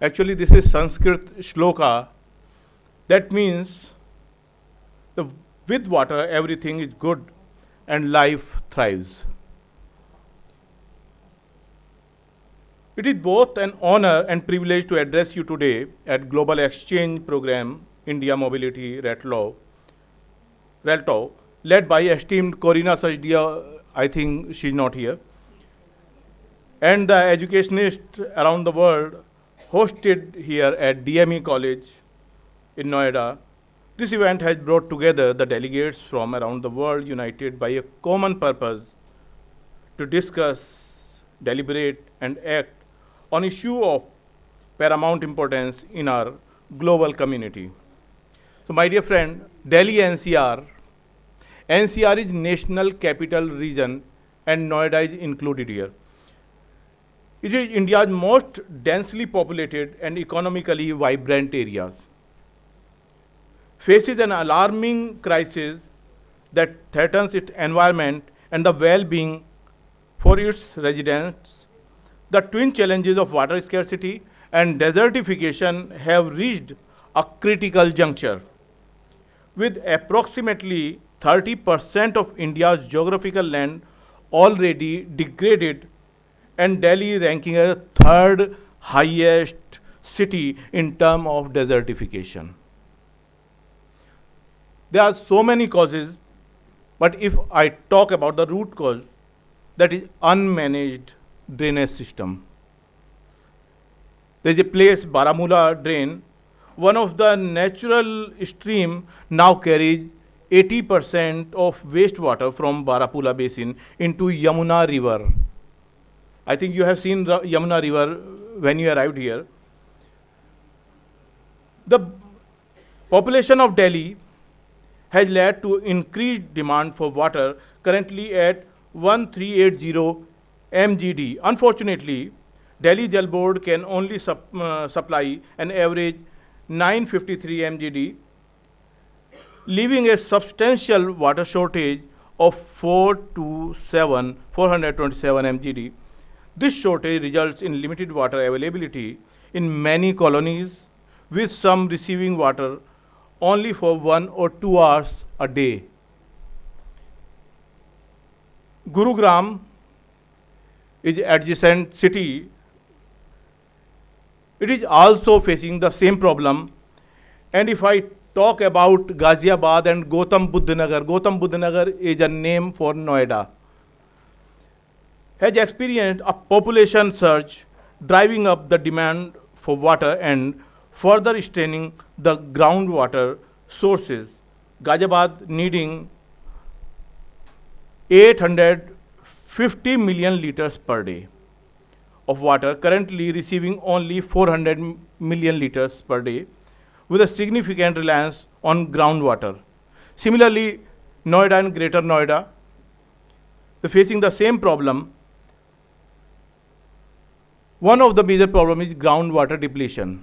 Actually, this is Sanskrit shloka. That means with water everything is good and life thrives. It is both an honor and privilege to address you today at Global Exchange Program India Mobility RELTTAW, led by esteemed Corina Sajdia. I think she's not here, and the educationists around the world hosted here at DME College in Noida. This event has brought together the delegates from around the world united by a common purpose to discuss, deliberate, and act on issue of paramount importance in our global community. So my dear friend, Delhi NCR is National Capital Region and Noida is included here. It is India's most densely populated and economically vibrant areas. Faces an alarming crisis that threatens its environment and the well-being for its residents. The twin challenges of water scarcity and desertification have reached a critical juncture. With approximately 30% of India's geographical land already degraded and Delhi ranking as the third highest city in terms of desertification. There are so many causes, but if I talk about the root cause, that is unmanaged drainage system. There is a place, Baramulla drain, one of the natural stream now carries 80% of wastewater from Baramulla basin into Yamuna river. I think you have seen the Yamuna river when you arrived here. The population of Delhi has led to increased demand for water, currently at 1380 MGD. Unfortunately, Delhi Jal Board can only supply an average 953 MGD, leaving a substantial water shortage of 427 MGD. This shortage results in limited water availability in many colonies, with some receiving water only for 1 or 2 hours a day. Gurugram is adjacent city. It is also facing the same problem, and if I talk about Ghaziabad and Gautam Buddha Nagar. Gautam Buddha Nagar is a name for Noida. Has experienced a population surge driving up the demand for water and further straining the groundwater sources. Ghaziabad needing 850 million liters per day of water, currently receiving only 400 million liters per day, with a significant reliance on groundwater. Similarly, Noida and Greater Noida, they're facing the same problem. One of the major problems is groundwater depletion.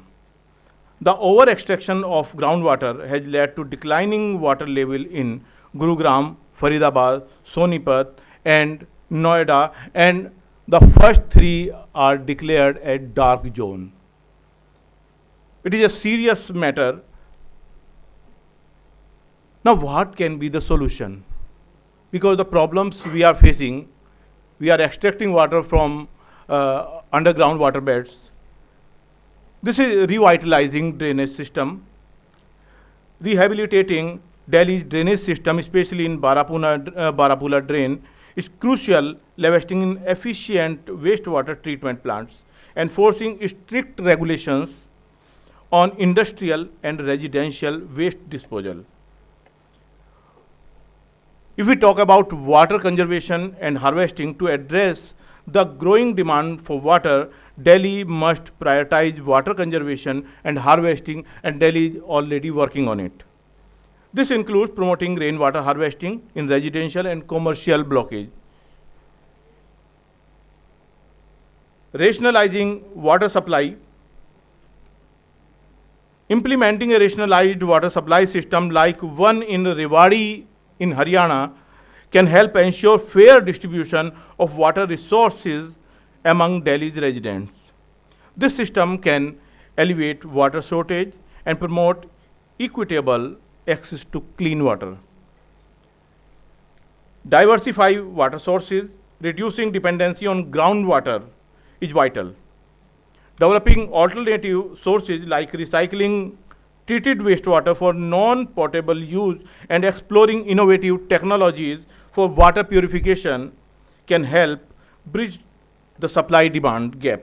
The over-extraction of groundwater has led to declining water level in Gurugram, Faridabad, Sonipat, and Noida, and the first three are declared a dark zone. It is a serious matter. Now, what can be the solution? Because the problems we are facing, we are extracting water from underground water beds. This is revitalizing drainage system, rehabilitating Delhi's drainage system, especially in Barapula drain, is crucial, investing in efficient wastewater treatment plants, enforcing strict regulations on industrial and residential waste disposal. If we talk about water conservation and harvesting to address the growing demand for water, Delhi must prioritize water conservation and harvesting, and Delhi is already working on it. This includes promoting rainwater harvesting in residential and commercial blockage, rationalizing water supply, implementing a rationalized water supply system like one in Rewari in Haryana can help ensure fair distribution of water resources among Delhi's residents. This system can alleviate water shortage and promote equitable access to clean water. Diversify water sources, reducing dependency on groundwater is vital. Developing alternative sources like recycling treated wastewater for non-potable use and exploring innovative technologies for water purification can help bridge the supply-demand gap.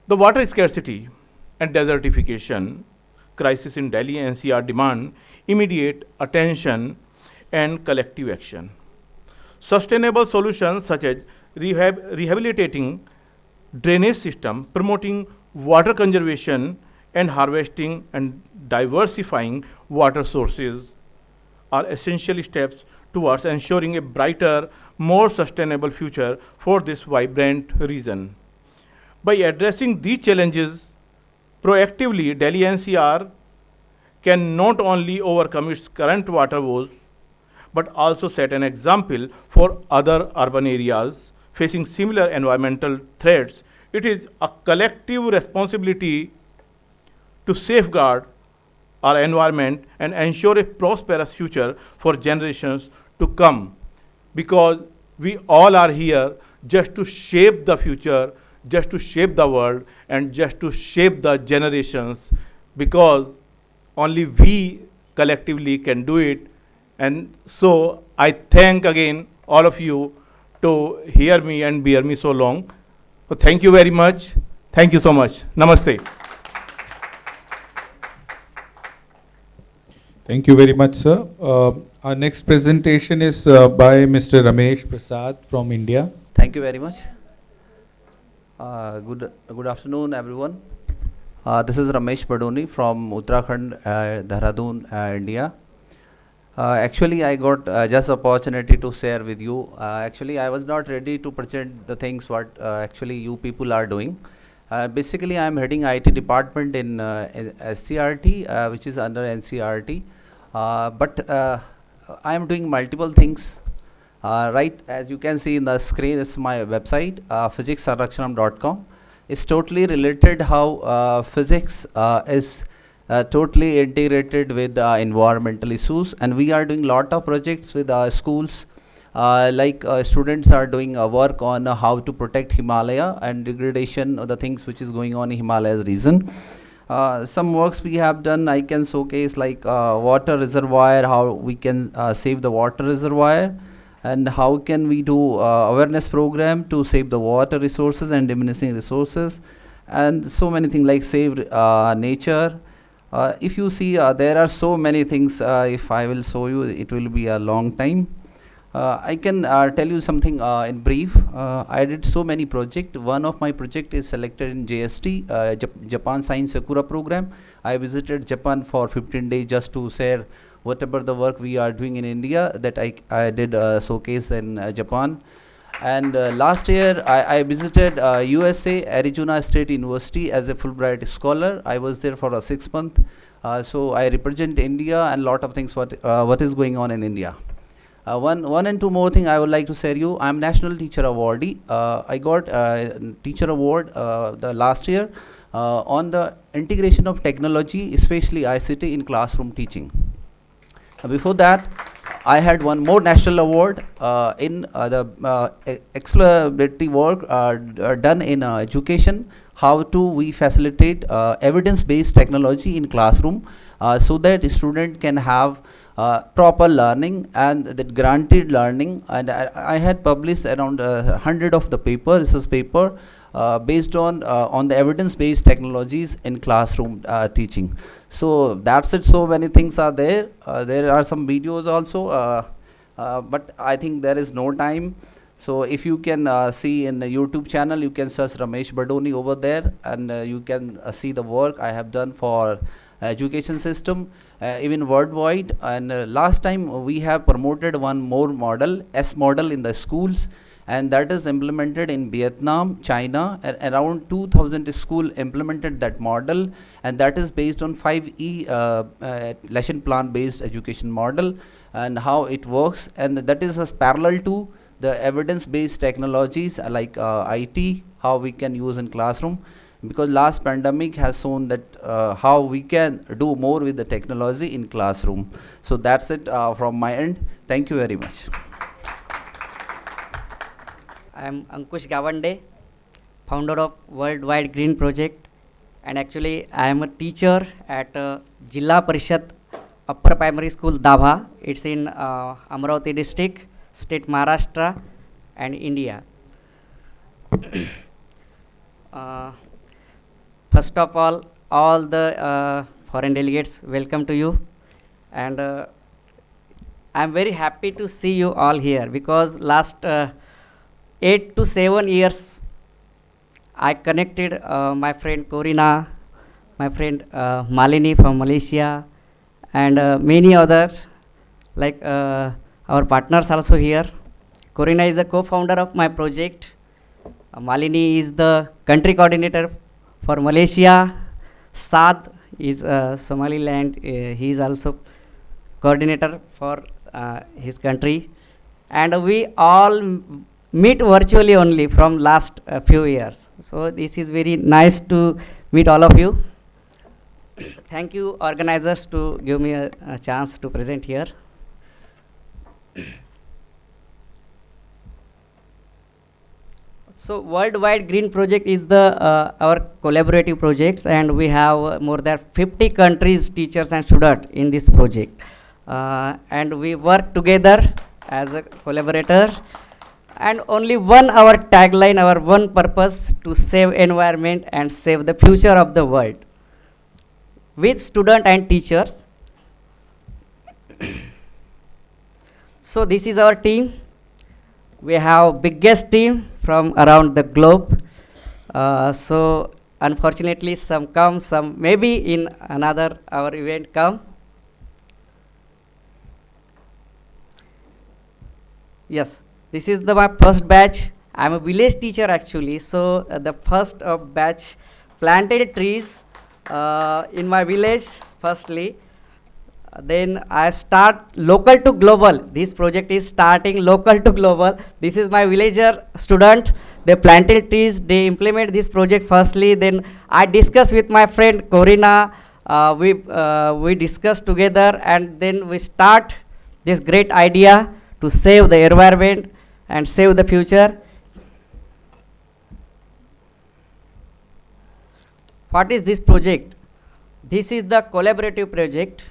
The water scarcity and desertification crisis in Delhi NCR demand immediate attention and collective action. Sustainable solutions such as rehabilitating drainage system, promoting water conservation and harvesting, and diversifying water sources are essential steps towards ensuring a brighter, more sustainable future for this vibrant region. By addressing these challenges proactively, Delhi NCR can not only overcome its current water woes, but also set an example for other urban areas facing similar environmental threats. It is a collective responsibility to safeguard our environment and ensure a prosperous future for generations to come, because we all are here just to shape the future, just to shape the world, and just to shape the generations, because only we collectively can do it. And so I thank again all of you to hear me and bear me so long. So thank you very much. Thank you so much. Namaste. Thank you very much, sir. Our next presentation is by Mr. Ramesh Prasad from India. Thank you very much. Good afternoon, everyone. This is Ramesh Badoni from Uttarakhand, Dehradun, India. Actually, I got just opportunity to share with you. Actually, I was not ready to present the things what actually you people are doing. Basically, I am heading IT department in SCRT, which is under NCRT. But I am doing multiple things. Right, as you can see in the screen, this is my website, physicsarakshanam.com. It's totally related how physics is totally integrated with environmental issues, and we are doing lot of projects with schools, Students are doing work on how to protect Himalaya and degradation of the things which is going on in Himalayas region. Some works we have done, I can showcase water reservoir, how we can save the water reservoir, and how can we do awareness program to save the water resources and diminishing resources, and so many things like save nature. If you see, there are so many things. If I will show you, it will be a long time. I can tell you something in brief. I did so many projects. One of my project is selected in JST, Japan Science Sakura program. I visited Japan for 15 days just to share whatever the work we are doing in India that I did showcase in Japan. And last year I visited USA, Arizona State University as a Fulbright scholar. I was there for a 6 month. So I represent India and lot of things what is going on in India. One and two more thing I would like to share you. I'm National Teacher Awardee. I got Teacher Award the last year on the integration of technology, especially ICT in classroom teaching. Before that, I had one more national award in the exploratory work done in education. How to we facilitate evidence-based technology in classroom so that student can have proper learning and that granted learning. And I had published around 100 of the research paper based on the evidence-based technologies in classroom teaching. So that's it. So many things are there. There are some videos also, but I think there is no time. So if you can see in the YouTube channel, you can search Ramesh Badoni over there, and you can see the work I have done for education system, even worldwide. And last time we have promoted one more model, S model in the schools, and that is implemented in Vietnam, China, and around 2000 school implemented that model, and that is based on 5E lesson plan based education model and how it works. And that is as parallel to the evidence based technologies like IT, how we can use in classroom, because last pandemic has shown that how we can do more with the technology in classroom. So that's it from my end. Thank you very much. I am Ankush Gawande, founder of Worldwide Green Project, and actually I am a teacher at Jilla Parishad Upper Primary School Dabha. It's in Amravati district, state Maharashtra and India. First of all the foreign delegates, welcome to you, and I'm very happy to see you all here, because last 8 to 7 years I connected my friend Corina, my friend Malini from Malaysia, and many others, like our partners also here. Corina is a co-founder of my project. Malini is the country coordinator for Malaysia. Saad is Somaliland. He is also coordinator for his country, and we all meet virtually only from last few years. So this is very nice to meet all of you. Thank you organizers to give me a chance to present here. So Worldwide Green Project is the our collaborative projects, and we have more than 50 countries, teachers and students in this project. And we work together as a collaborator, and only our tagline, our one purpose, to save environment and save the future of the world with students and teachers. So this is our team. We have biggest team from around the globe. So unfortunately some come, some maybe in another our event come. Yes, this is my first batch. I'm a village teacher actually. So the first batch planted trees in my village firstly. Then I start local to global. This project is starting local to global. This is my villager student. They planted trees. They implement this project firstly. Then I discuss with my friend Corina. We discuss together, and then we start this great idea to save the environment and save the future. What is this project? This is the collaborative project.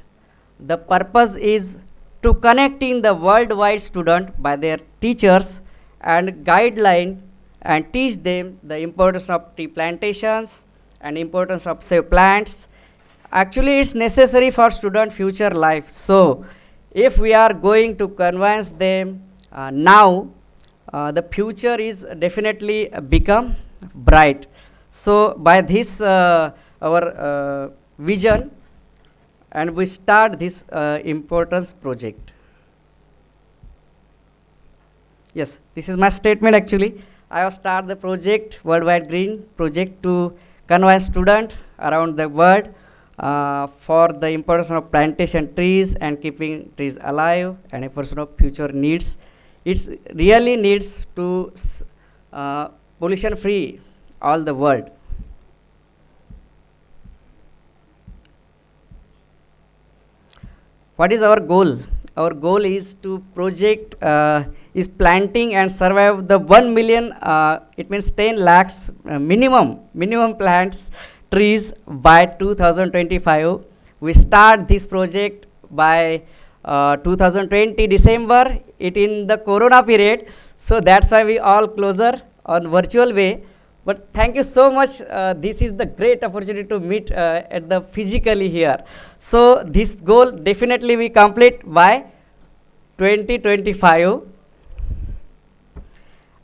The purpose is to connecting the worldwide student by their teachers and guideline and teach them the importance of tree plantations and importance of save plants. Actually, it's necessary for student future life. So, if we are going to convince them now, the future is definitely become bright. So, by this our vision, and we start this importance project. Yes, this is my statement actually. I have started the project, Worldwide Green project, to convince students around the world for the importance of plantation trees and keeping trees alive and importance of future needs. It really needs to pollution free all the world. What is our goal? Our goal is to project is planting and survive the 1 million, it means 10 lakhs minimum plants trees by 2025. We start this project by 2020 December, it in the corona period, so that's why we all closer on virtual way. But thank you so much. This is the great opportunity to meet at the physically here. So this goal definitely we complete by 2025.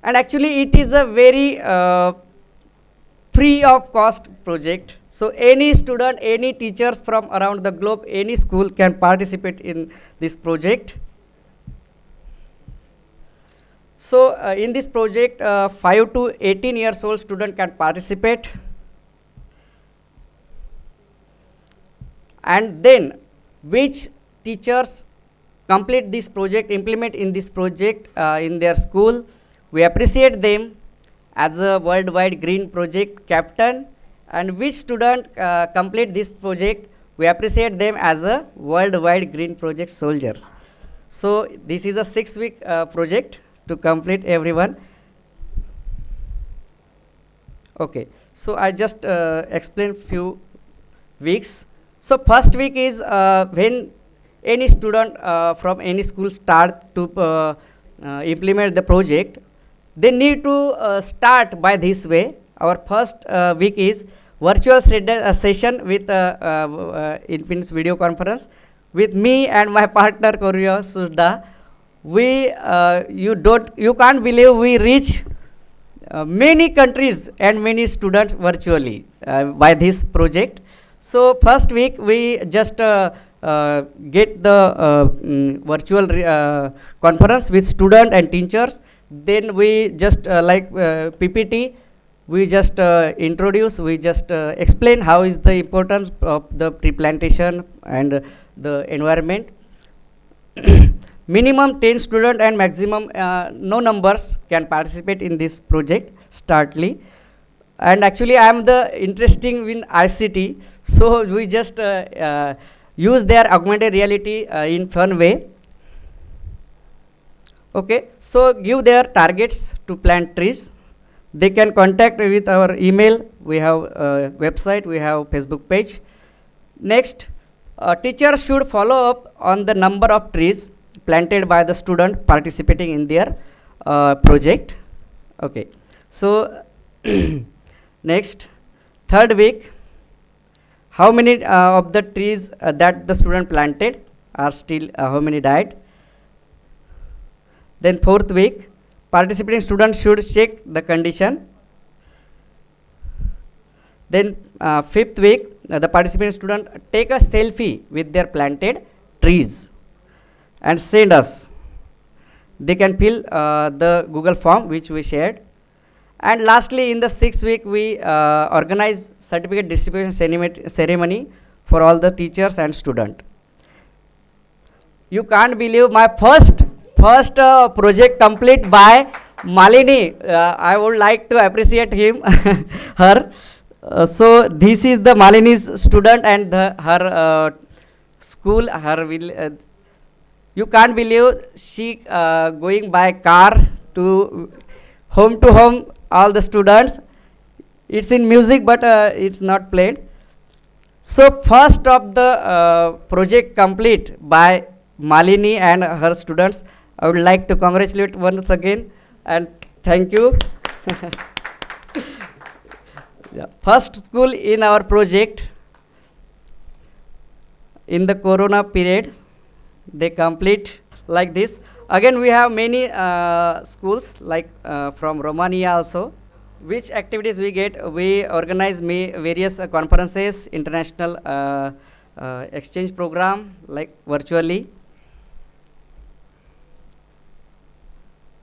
And actually it is a very free of cost project. So any student, any teachers from around the globe, any school can participate in this project. So in this project, 5 to 18 years old student can participate. And then which teachers complete this project, implement in this project in their school, we appreciate them as a Worldwide Green project captain. And which student complete this project, we appreciate them as a Worldwide Green project soldiers. So this is a 6-week project to complete everyone. Okay, so I just explain few weeks. So first week is when any student from any school start to implement the project, they need to start by this way. Our first week is virtual session with in video conference with me and my partner Koryo Sudda. We you can't believe we reach many countries and many students virtually by this project. So first week we just get the virtual conference with student and teachers. Then we just like PPT, we just introduce, we just explain how is the importance of the tree plantation and the environment. Minimum 10 student and maximum no numbers can participate in this project startly. And actually I am the interesting in ICT, so we just use their augmented reality in fun way. Okay, so give their targets to plant trees. They can contact with our email, we have website, we have Facebook page. Next, teachers should follow up on the number of trees planted by the student participating in their project. Okay, so next, third week, how many of the trees that the student planted are still, how many died. Then fourth week, participating students should check the condition. Then fifth week, the participating student take a selfie with their planted trees and send us. They can fill the Google form which we shared. And lastly, in the 6th week, we organize certificate distribution ceremony for all the teachers and students. You can't believe my first project complete by Malini. I would like to appreciate him, her. So this is the Malini's student and her school, her You can't believe she going by car to home all the students. It's in music, but it's not played. So first of the project complete by Malini and her students. I would like to congratulate once again and thank you. Yeah. First school in our project in the corona period, they complete like this. Again, we have many schools like from Romania also. Which activities we get? We organize various conferences, international exchange program like virtually.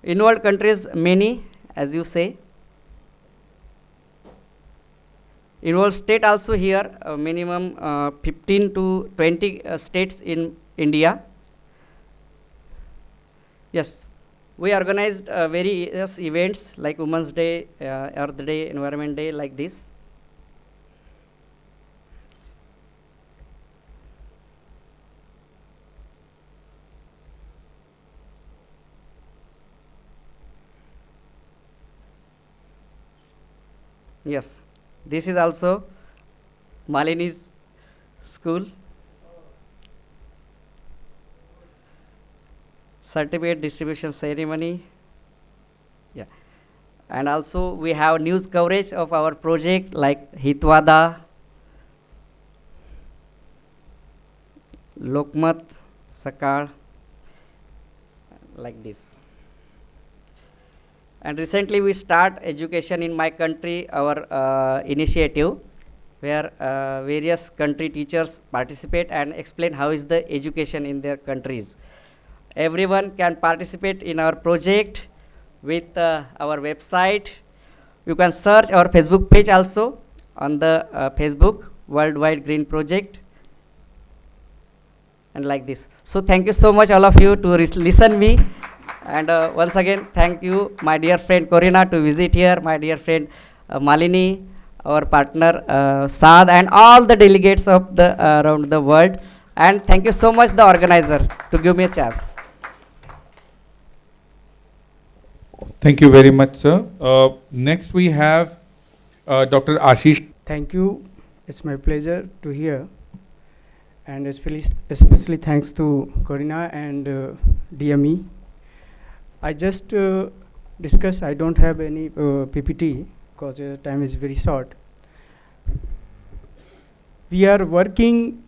Involved countries many, as you say. Involved state also here, minimum 15 to 20 states in India. Yes, we organized various events like Women's Day, Earth Day, Environment Day, like this. Yes, this is also Malini's school. Certificate distribution ceremony. Yeah, and also we have news coverage of our project like Hitwada, Lokmat, Sakar, like this. And recently we start education in my country, our initiative, where various country teachers participate and explain how is the education in their countries. Everyone can participate in our project with our website. You can search our Facebook page also on the Facebook Worldwide Green Project, and like this. So thank you so much all of you to listen me. And once again, thank you, my dear friend Corina, to visit here, my dear friend Malini, our partner Saad, and all the delegates of the around the world. And thank you so much, the organizer, to give me a chance. Thank you very much, sir. Next, we have Dr. Ashish. Thank you. It's my pleasure to hear. And especially thanks to Corina and DME. I just discussed, I don't have any PPT because time is very short. We are working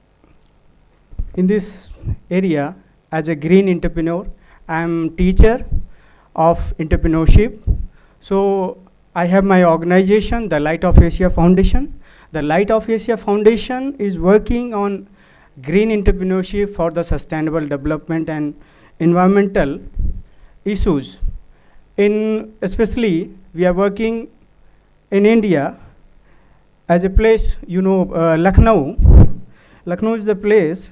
in this area as a green entrepreneur. I am teacher of entrepreneurship. So I have my organization, the Light of Asia Foundation. The Light of Asia Foundation is working on green entrepreneurship for the sustainable development and environmental issues. Especially, we are working in India as a place, Lucknow. Lucknow is the place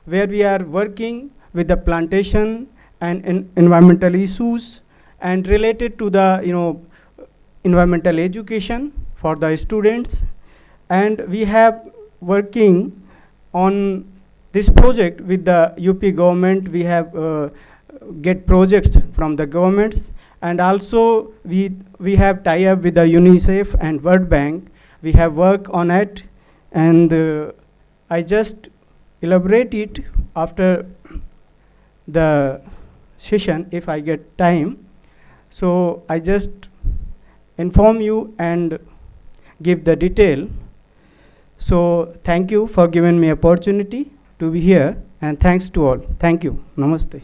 where we are working with the plantation and environmental issues and related to the, environmental education for the students. And we have working on this project with the UP government. We have get projects from the governments, and also we have tie-up with the UNICEF and World Bank. We have work on it, and I just elaborate it after the session if I get time. So I just inform you and give the detail. So thank you for giving me opportunity to be here, and thanks to all. Thank you. Namaste.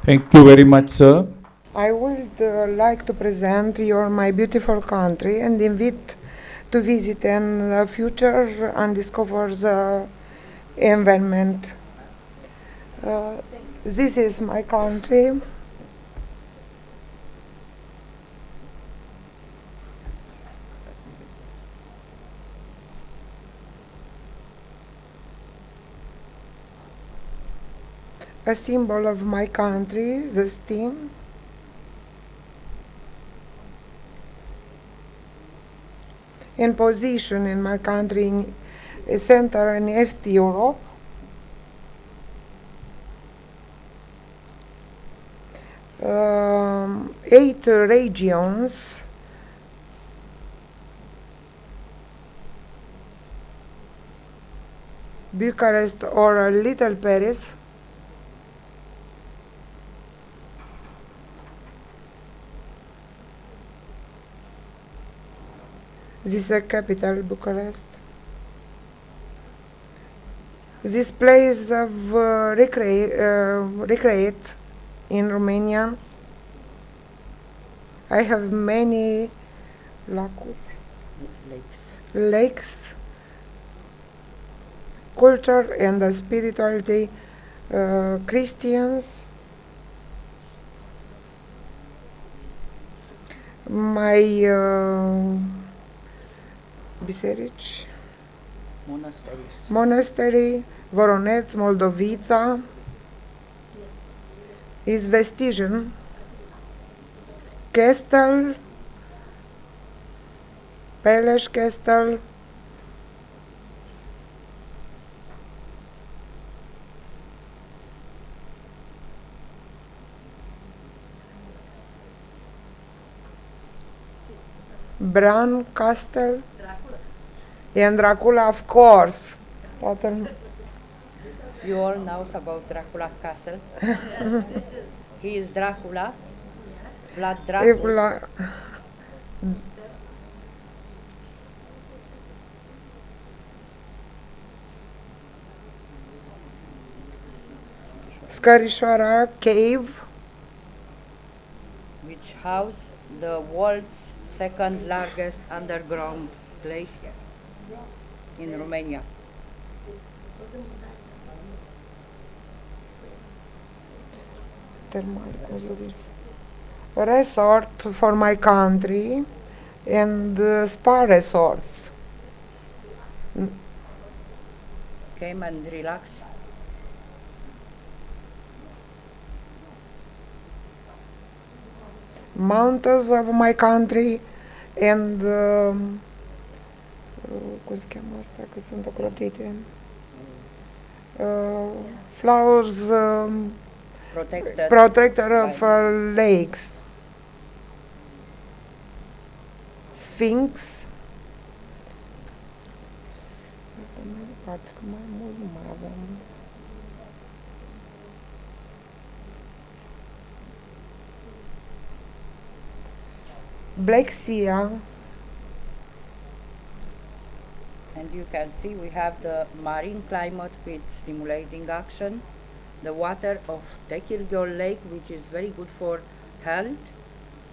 Thank you very much, sir. I would like to present my beautiful country and invite to visit in the future and discover the environment. This is my country. A symbol of my country, the steam. In position in my country in Central and East Europe. 8 regions. Bucharest or Little Paris. This is the capital, Bucharest. This place of recreate in Romania. I have many lakes, culture and spirituality, Christians. My biserici, monastery, Voronezh, Moldovița, Izvestijan, Castle, Peleș Castle, Bran Castle, and Dracula, of course. You all know about Dracula Castle. He is Dracula, Vlad Dracula. Scarișoara Cave, which house the world's second largest underground place in Romania. Resort for my country and spa resorts. Came and relax. Mountains of my country and cum se cheamă asta, că sunt ocrotite? Flowers protector of lakes. Sphinx. Asta mai departe, că mai mult nu mai avem. Black Sea. And you can see we have the marine climate with stimulating action, the water of Techirghiol Lake, which is very good for health,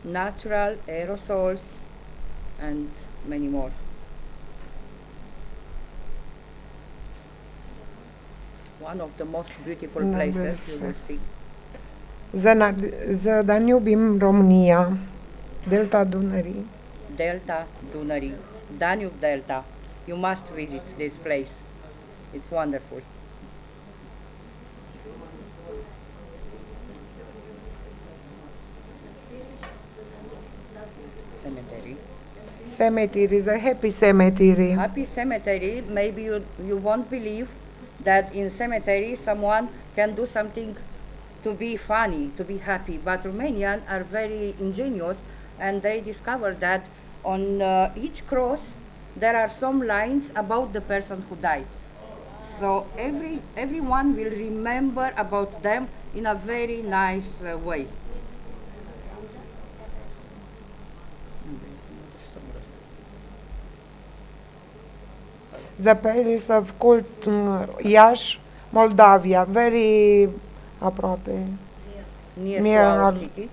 natural aerosols, and many more. One of the most beautiful places you will see. The Danube in Romania, Delta Dunării. Delta Dunării, Danube Delta. You must visit this place. It's wonderful. Cemetery. Cemetery is a happy cemetery. Happy cemetery. Maybe you won't believe that in cemetery someone can do something to be funny, to be happy. But Romanians are very ingenious, and they discovered that on each cross there are some lines about the person who died. So everyone will remember about them in a very nice way. The Palace of Cult, Iași, Moldavia, very aproape. Near our city.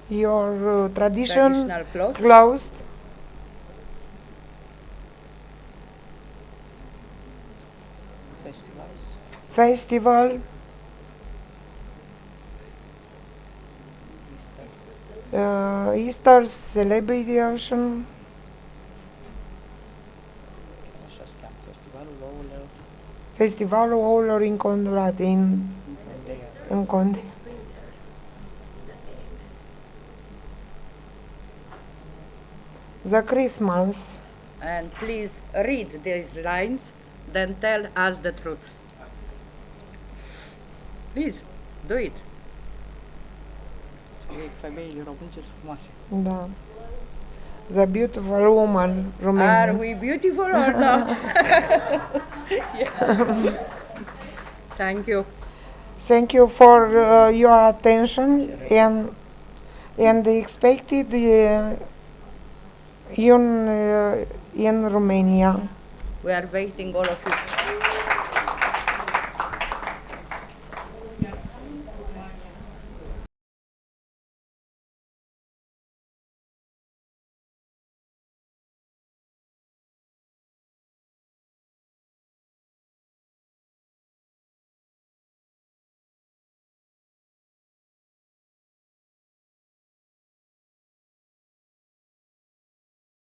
Your Traditional clothes. closed. Festival. Easter celebration. Festivalul ouălor inconturate în Conde. The Christmas. And please read these lines, then tell us the truth. Please, do it. femeile românce frumoase. Da. The beautiful woman, Romania. Are we beautiful or not? Yeah. Thank you. Thank you for your attention and the expected in Romania. We are waiting all of you.